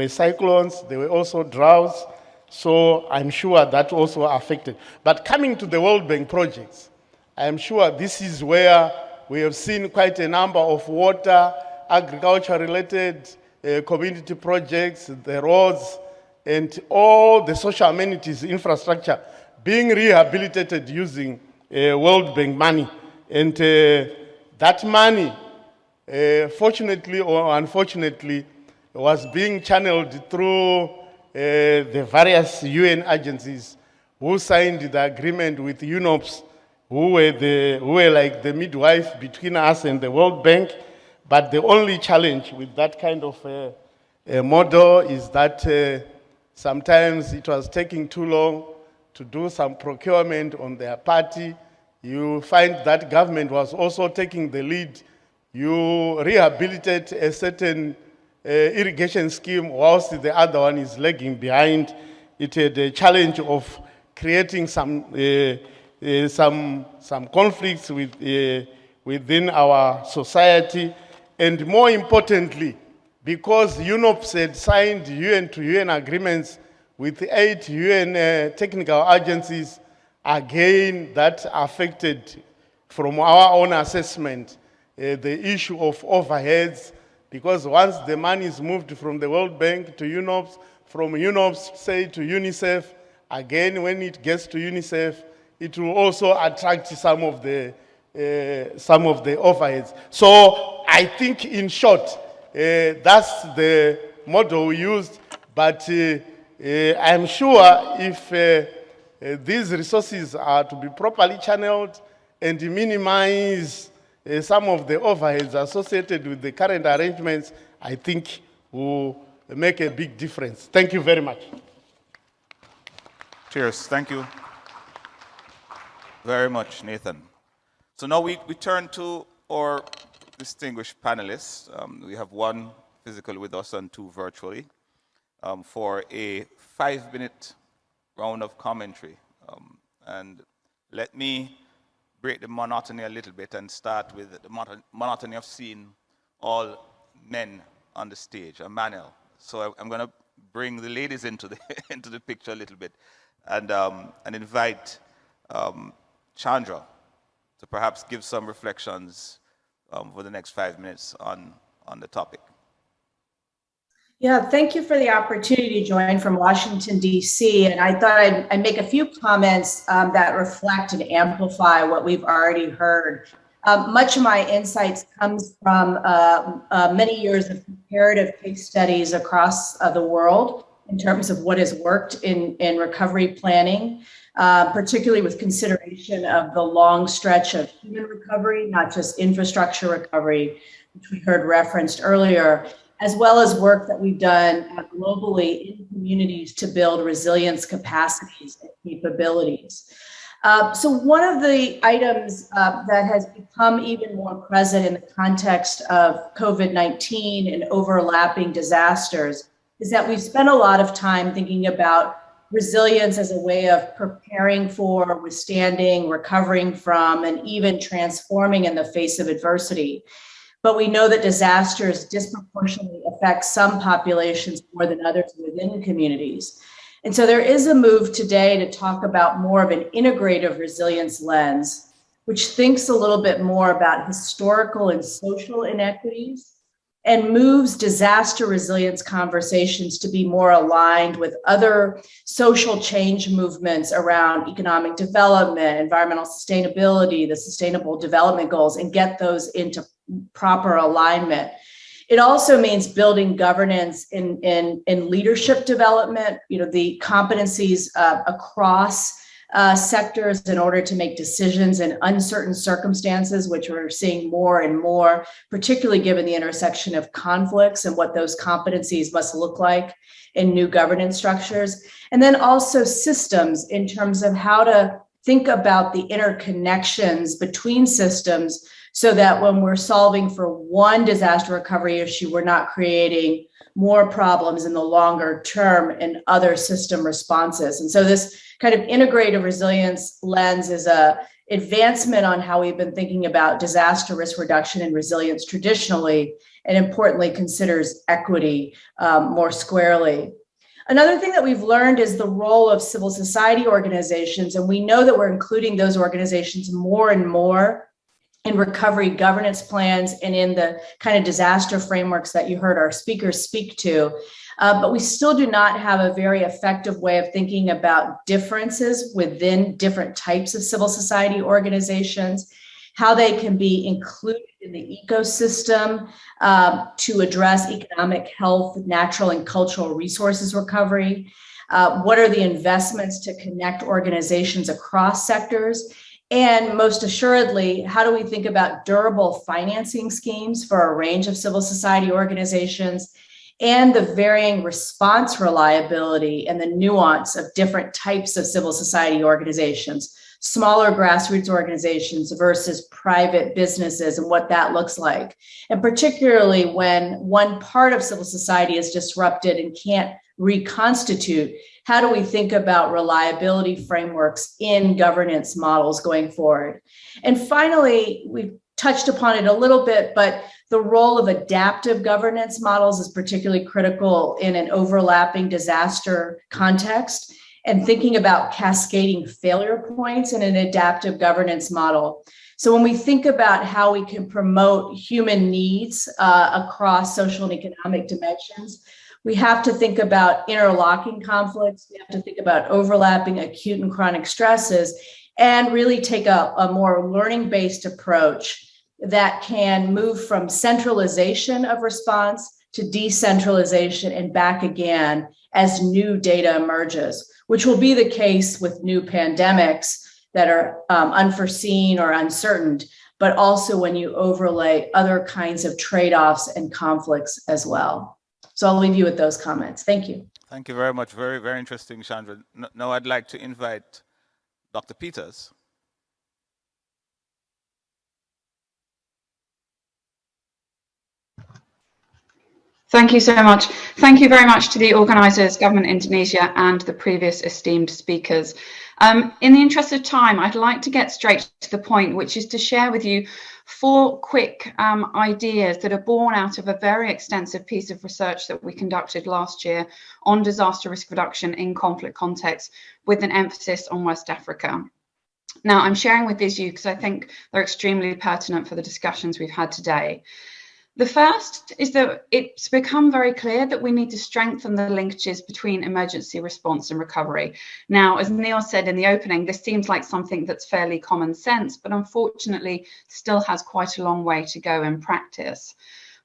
cyclones, there were also droughts, so I'm sure that also affected. But coming to the World Bank projects, I'm sure this is where we have seen quite a number of water, agriculture-related community projects, the roads, and all the social amenities infrastructure being rehabilitated using World Bank money. And that money, fortunately or unfortunately, was being channeled through the various UN agencies who signed the agreement with UNOPS, who were like the midwife between us and the World Bank. But the only challenge with that kind of model is that sometimes it was taking too long to do some procurement on their party. You find that government was also taking the lead. You rehabilitate a certain irrigation scheme whilst the other one is lagging behind. It had a challenge of creating some conflicts within our society. And more importantly, because UNOPS had signed UN-to-UN agreements with 8 UN technical agencies, again, that affected, from our own assessment, the issue of overheads, because once the money is moved from the World Bank to UNOPS, from UNOPS, say, to UNICEF, again, when it gets to UNICEF, it will also attract some of the overheads. So I think, in short, that's the model we used, but I'm sure if these resources are to be properly channeled and minimize some of the overheads associated with the current arrangements, I think will make a big difference. Thank you very much. Cheers. Thank you very much, Nathan. So now we turn to our distinguished panelists. We have one physical with us and two virtually for a 5-minute round of commentary. And let me break the monotony a little bit and start with the monotony of seeing all men on the stage, a panel. So I'm going to bring the ladies into the into the picture a little bit and invite Chandra to perhaps give some reflections for the next 5 minutes on the topic. Yeah, thank you for the opportunity to join from Washington, D.C. And I thought I'd make a few comments that reflect and amplify what we've already heard. Much of my insights comes from many years of comparative case studies across the world in terms of what has worked in recovery planning, particularly with consideration of the long stretch of human recovery, not just infrastructure recovery, which we heard referenced earlier, as well as work that we've done globally in communities to build resilience capacities and capabilities. So one of the items that has become even more present in the context of COVID-19 and overlapping disasters is that we've spent a lot of time thinking about resilience as a way of preparing for, withstanding, recovering from, and even transforming in the face of adversity. But we know that disasters disproportionately affect some populations more than others within communities. And so there is a move today to talk about more of an integrative resilience lens, which thinks a little bit more about historical and social inequities, and moves disaster resilience conversations to be more aligned with other social change movements around economic development, environmental sustainability, the Sustainable Development Goals, and get those into proper alignment. It also means building governance in leadership development, the competencies across sectors in order to make decisions in uncertain circumstances, which we're seeing more and more, particularly given the intersection of conflicts and what those competencies must look like in new governance structures. And then also systems in terms of how to think about the interconnections between systems so that when we're solving for one disaster recovery issue, we're not creating more problems in the longer term in other system responses. And so this kind of integrative resilience lens is an advancement on how we've been thinking about disaster risk reduction and resilience traditionally, and importantly considers equity more squarely. Another thing that we've learned is the role of civil society organizations, and we know that we're including those organizations more and more in recovery governance plans and in the kind of disaster frameworks that you heard our speakers speak to. But we still do not have a very effective way of thinking about differences within different types of civil society organizations, how they can be included in the ecosystem to address economic health, natural and cultural resources recovery. What are the investments to connect organizations across sectors? And most assuredly, how do we think about durable financing schemes for a range of civil society organizations and the varying response reliability and the nuance of different types of civil society organizations, smaller grassroots organizations versus private businesses and what that looks like. And particularly when one part of civil society is disrupted and can't reconstitute, how do we think about reliability frameworks in governance models going forward? And finally, we've touched upon it a little bit, but the role of adaptive governance models is particularly critical in an overlapping disaster context, and thinking about cascading failure points in an adaptive governance model. So when we think about how we can promote human needs across social and economic dimensions, we have to think about interlocking conflicts. We have to think about overlapping acute and chronic stresses, and really take a more learning-based approach that can move from centralization of response to decentralization and back again as new data emerges, which will be the case with new pandemics that are unforeseen or uncertain, but also when you overlay other kinds of trade-offs and conflicts as well. So I'll leave you with those comments. Thank you. Thank you very much. Very, very interesting, Chandra. Now I'd like to invite Dr. Peters. Thank you so much. Thank you very much to the organisers, Government Indonesia, and the previous esteemed speakers. In the interest of time, I'd like to get straight to the point, which is to share with you 4 quick ideas that are born out of a very extensive piece of research that we conducted last year on disaster risk reduction in conflict contexts, with an emphasis on West Africa. Now, I'm sharing with these you because I think they're extremely pertinent for the discussions we've had today. The first is that it's become very clear that we need to strengthen the linkages between emergency response and recovery. Now, as Neil said in the opening, this seems like something that's fairly common sense, but unfortunately still has quite a long way to go in practice.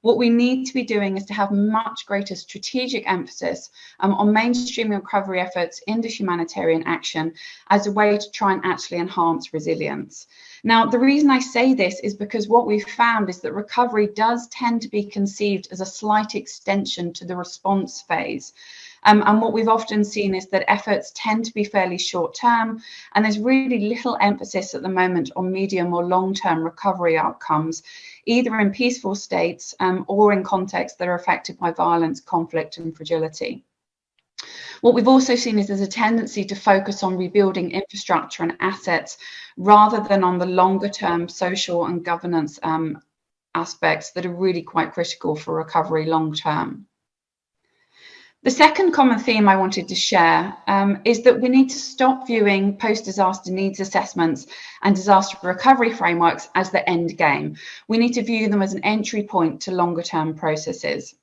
What we need to be doing is to have much greater strategic emphasis on mainstreaming recovery efforts into humanitarian action as a way to try and actually enhance resilience. Now, the reason I say this is because what we've found is that recovery does tend to be conceived as a slight extension to the response phase. And what we've often seen is that efforts tend to be fairly short term, and there's really little emphasis at the moment on medium or long term recovery outcomes, either in peaceful states or in contexts that are affected by violence, conflict and fragility. What we've also seen is there's a tendency to focus on rebuilding infrastructure and assets rather than on the longer term social and governance aspects that are really quite critical for recovery long term. The second common theme I wanted to share is that we need to stop viewing post-disaster needs assessments and disaster recovery frameworks as the end game. We need to view them as an entry point to longer-term processes.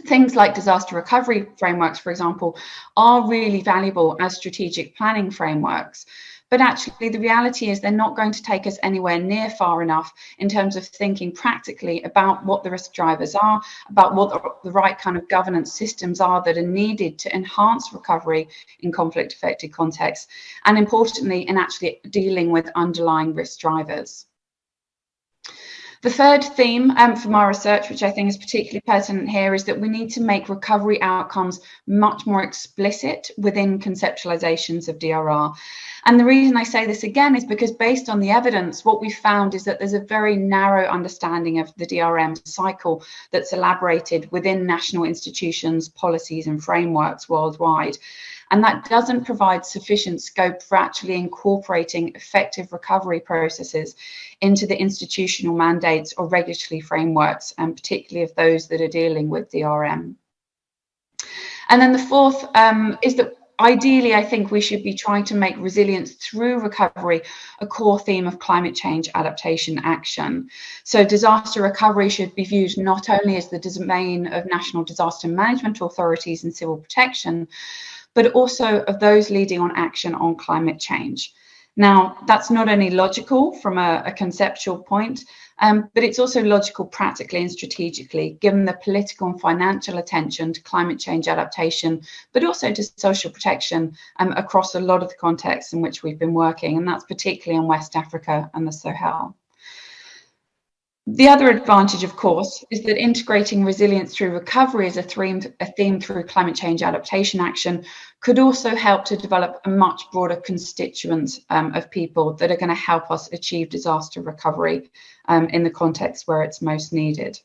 Things like disaster recovery frameworks, for example, are really valuable as strategic planning frameworks. But actually, the reality is they're not going to take us anywhere near far enough in terms of thinking practically about what the risk drivers are, about what the right kind of governance systems are that are needed to enhance recovery in conflict-affected contexts, and importantly, in actually dealing with underlying risk drivers. The third theme from our research, which I think is particularly pertinent here, is that we need to make recovery outcomes much more explicit within conceptualizations of DRR. And the reason I say this again is because based on the evidence, what we found is that there's a very narrow understanding of the DRM cycle that's elaborated within national institutions, policies and frameworks worldwide. And that doesn't provide sufficient scope for actually incorporating effective recovery processes into the institutional mandates or regulatory frameworks, and particularly of those that are dealing with DRM. And then the fourth is that ideally, I think we should be trying to make resilience through recovery a core theme of climate change adaptation action. So disaster recovery should be viewed not only as the domain of national disaster management authorities and civil protection, but also of those leading on action on climate change. Now, that's not only logical from a conceptual point, but it's also logical practically and strategically, given the political and financial attention to climate change adaptation, but also to social protection across a lot of the contexts in which we've been working, and that's particularly in West Africa and the Sahel. The other advantage, of course, is that integrating resilience through recovery as a theme through climate change adaptation action could also help to develop a much broader constituent of people that are going to help us achieve disaster recovery in the context where it's most needed.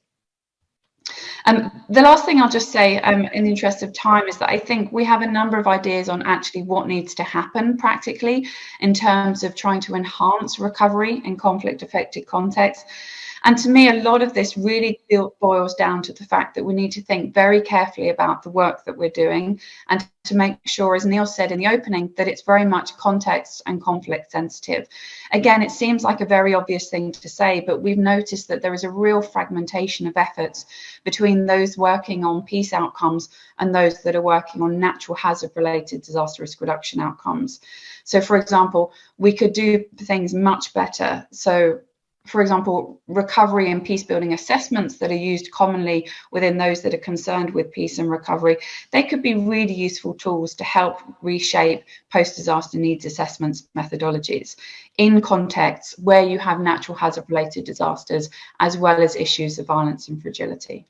The last thing I'll just say in the interest of time is that I think we have a number of ideas on actually what needs to happen practically in terms of trying to enhance recovery in conflict-affected contexts. And to me, a lot of this really boils down to the fact that we need to think very carefully about the work that we're doing and to make sure, as Neil said in the opening, that it's very much context and conflict sensitive. Again, it seems like a very obvious thing to say, but we've noticed that there is a real fragmentation of efforts between those working on peace outcomes and those that are working on natural hazard related disaster risk reduction outcomes. So, for example, we could do things much better. So, for example, recovery and peace building assessments that are used commonly within those that are concerned with peace and recovery, they could be really useful tools to help reshape post-disaster needs assessments methodologies in contexts where you have natural hazard related disasters as well as issues of violence and fragility.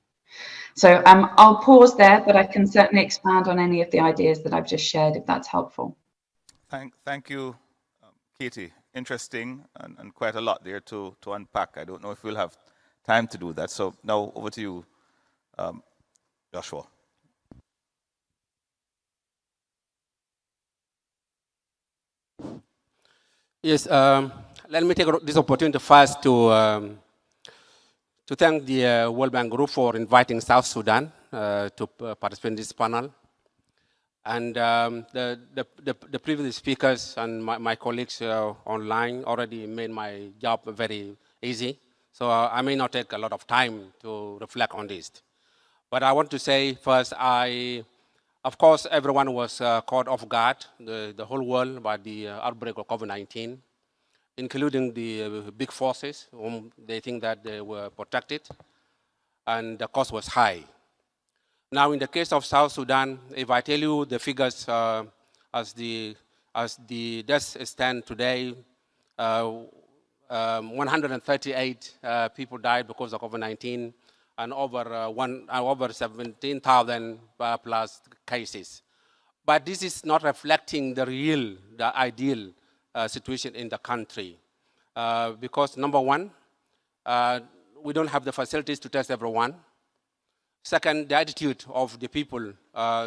So I'll pause there, but I can certainly expand on any of the ideas that I've just shared if that's helpful. Thank you, Katie. Interesting and quite a lot there to unpack. I don't know if we'll have time to do that. So now over to you, Joshua. Yes, let me take this opportunity first to thank the World Bank Group for inviting South Sudan to participate in this panel. And the previous speakers and my colleagues online already made my job very easy. So I may not take a lot of time to reflect on this. But I want to say first, of course, everyone was caught off guard, the whole world, by the outbreak of COVID-19, including the big forces, whom they think that they were protected, and the cost was high. Now, in the case of South Sudan, if I tell you the figures as the deaths stand today, 138 people died because of COVID-19, and over 17,000 plus cases. But this is not reflecting the ideal situation in the country, because number one, we don't have the facilities to test everyone. Second, the attitude of the people.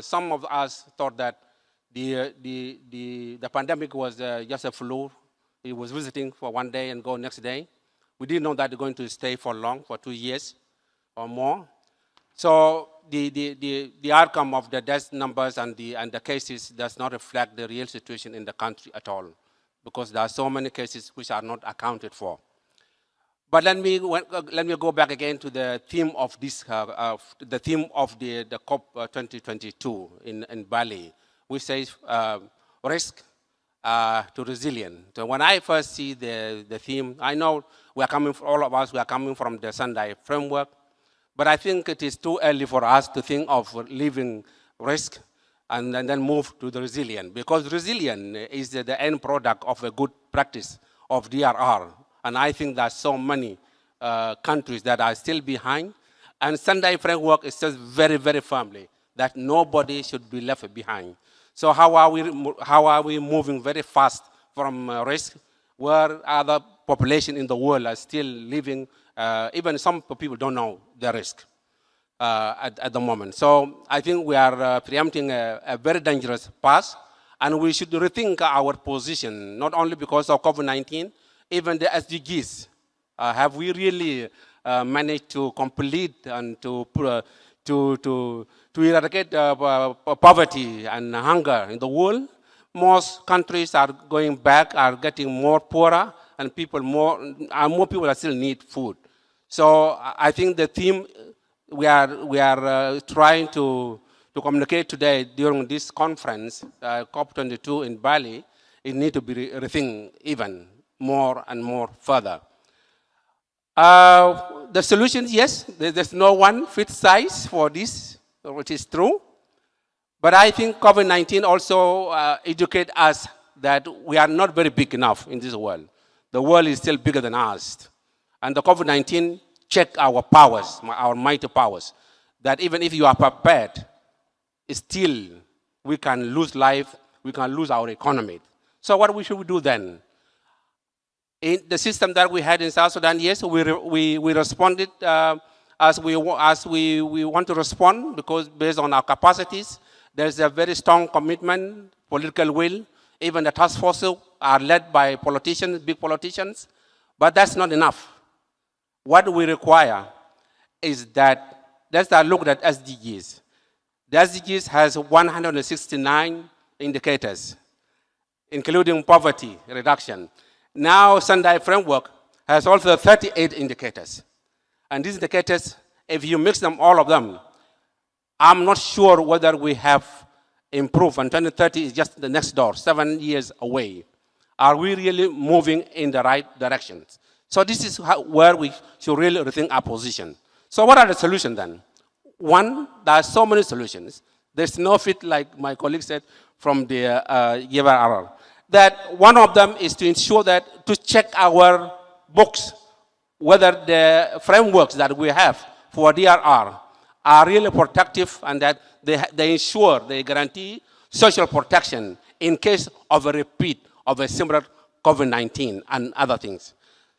Some of us thought that the pandemic was just a flu. It was visiting for one day and go next day. We didn't know that they're going to stay for long, for 2 years or more. So the outcome of the death numbers and the cases does not reflect the real situation in the country at all, because there are so many cases which are not accounted for. But let me go back again to the theme of this, the theme of the COP 2022 in Bali, which says risk to resilience. So when I first see the theme, I know all of us, we are coming from the Sendai framework, but I think it is too early for us to think of leaving risk and then move to the resilience, because resilience is the end product of a good practice of DRR. And I think there are so many countries that are still behind. And Sendai framework is says very, very firmly that nobody should be left behind. So how are we moving very fast from risk, where other population in the world are still living, even some people don't know the risk at the moment. So I think we are preempting a very dangerous path, and we should rethink our position, not only because of COVID-19, even the SDGs. Have we really managed to complete and to eradicate poverty and hunger in the world? Most countries are going back, are getting more poorer, and more people are still need food. So I think the theme we are trying to communicate today during this conference, COP22 in Bali, it needs to be rethink even more and more further. The solutions, yes, there's no one fit size for this, which is true. But I think COVID-19 also educates us that we are not very big enough in this world. The world is still bigger than us. And the COVID-19 checked our powers, our mighty powers, that even if you are prepared, still we can lose life, we can lose our economy. So what should we do then? In the system that we had in South Sudan, yes, we responded as we want to respond, because based on our capacities, there's a very strong commitment, political will. Even the task forces are led by politicians, big politicians, but that's not enough. What we require is that, let's look at SDGs. The SDGs has 169 indicators, including poverty reduction. Now, Sendai framework has also 38 indicators. And these indicators, if you mix them, all of them, I'm not sure whether we have improved, and 2030 is just the next door, 7 years away. Are we really moving in the right directions? So this is where we should really rethink our position. So what are the solutions then? One, there are so many solutions. There's no fit, like my colleague said, from the WRC5. That one of them is to ensure that, to check our books, whether the frameworks that we have for DRR are really protective, and that they ensure, they guarantee social protection in case of a repeat of a similar COVID-19 and other things.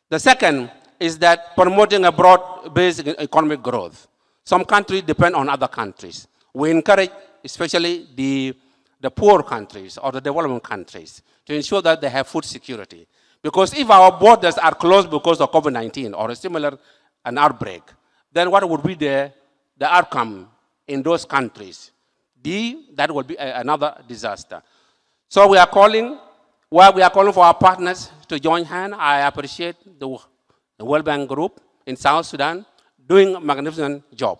The second is that promoting a broad-based economic growth. Some countries depend on other countries. We encourage, especially the poor countries or the developing countries, to ensure that they have food security. Because if our borders are closed because of COVID-19 or a similar an outbreak, then what would be the outcome in those countries? That would be another disaster. So we are calling for our partners to join hands. I appreciate the World Bank Group in South Sudan doing a magnificent job.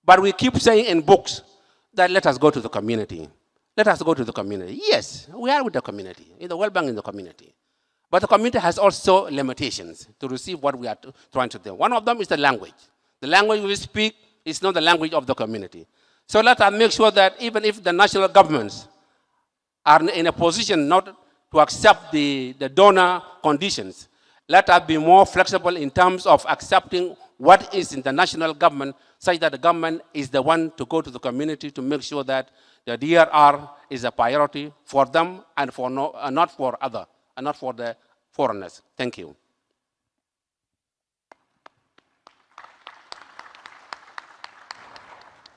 But we keep saying in books that let us go to the community. Let us go to the community. Yes, we are with the community, in the World Bank in the community. But the community has also limitations to receive what we are trying to do. One of them is the language. The language we speak is not the language of the community. So let us make sure that even if the national governments are in a position not to accept the donor conditions, let us be more flexible in terms of accepting what is in the national government, such that the government is the one to go to the community to make sure that the DRR is a priority for them and for not for other, and not for the foreigners. Thank you.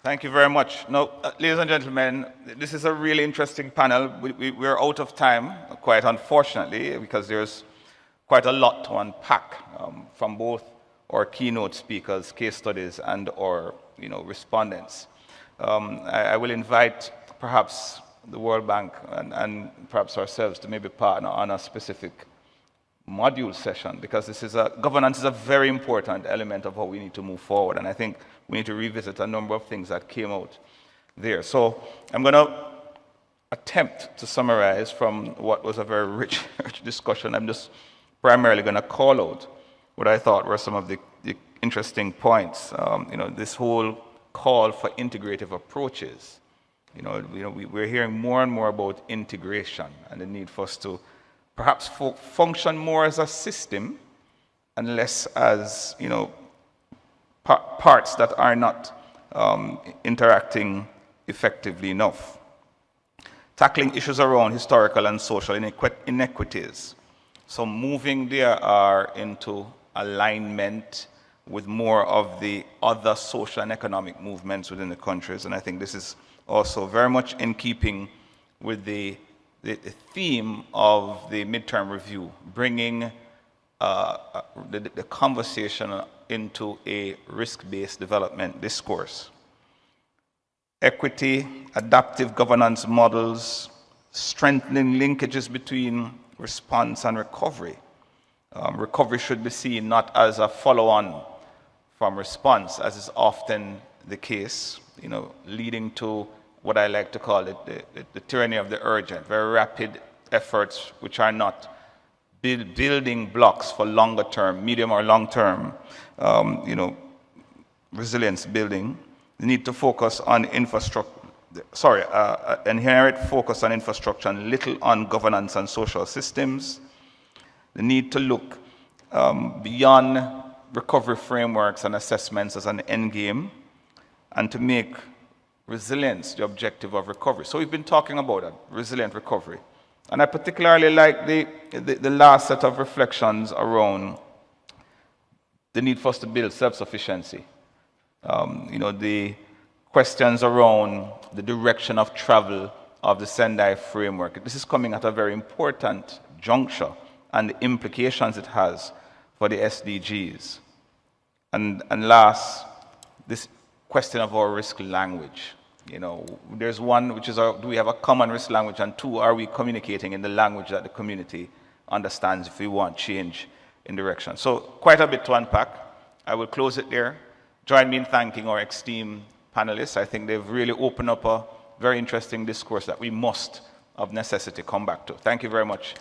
Thank you very much. Now, ladies and gentlemen, this is a really interesting panel. We're out of time, quite unfortunately, because there's quite a lot to unpack from both our keynote speakers, case studies, and our respondents. I will invite perhaps the World Bank and perhaps ourselves to maybe partner on a specific module session, because governance is a very important element of how we need to move forward, and I think we need to revisit a number of things that came out there. So I'm going to attempt to summarize from what was a very rich discussion. I'm just primarily going to call out what I thought were some of the interesting points. This whole call for integrative approaches. We're hearing more and more about integration and the need for us to perhaps function more as a system and less as, parts that are not interacting effectively enough. Tackling issues around historical and social inequities. So moving there into alignment with more of the other social and economic movements within the countries. And I think this is also very much in keeping with the theme of the midterm review, bringing the conversation into a risk-based development discourse. Equity, adaptive governance models, strengthening linkages between response and recovery. Recovery should be seen not as a follow-on from response, as is often the case, leading to what I like to call it the tyranny of the urgent, very rapid efforts which are not building blocks for longer term, medium or long term, resilience building. The need to focus on inherent focus on infrastructure and little on governance and social systems. The need to look beyond recovery frameworks and assessments as an end game, and to make resilience the objective of recovery. So we've been talking about a resilient recovery. And I particularly like the last set of reflections around the need for us to build self-sufficiency. The questions around the direction of travel of the Sendai framework. This is coming at a very important juncture, and the implications it has for the SDGs. And last, this question of our risk language. There's one, which is, do we have a common risk language? And two, are we communicating in the language that the community understands if we want change in direction? So quite a bit to unpack. I will close it there. Join me in thanking our esteemed panelists. I think they've really opened up a very interesting discourse that we must, of necessity, come back to. Thank you very much.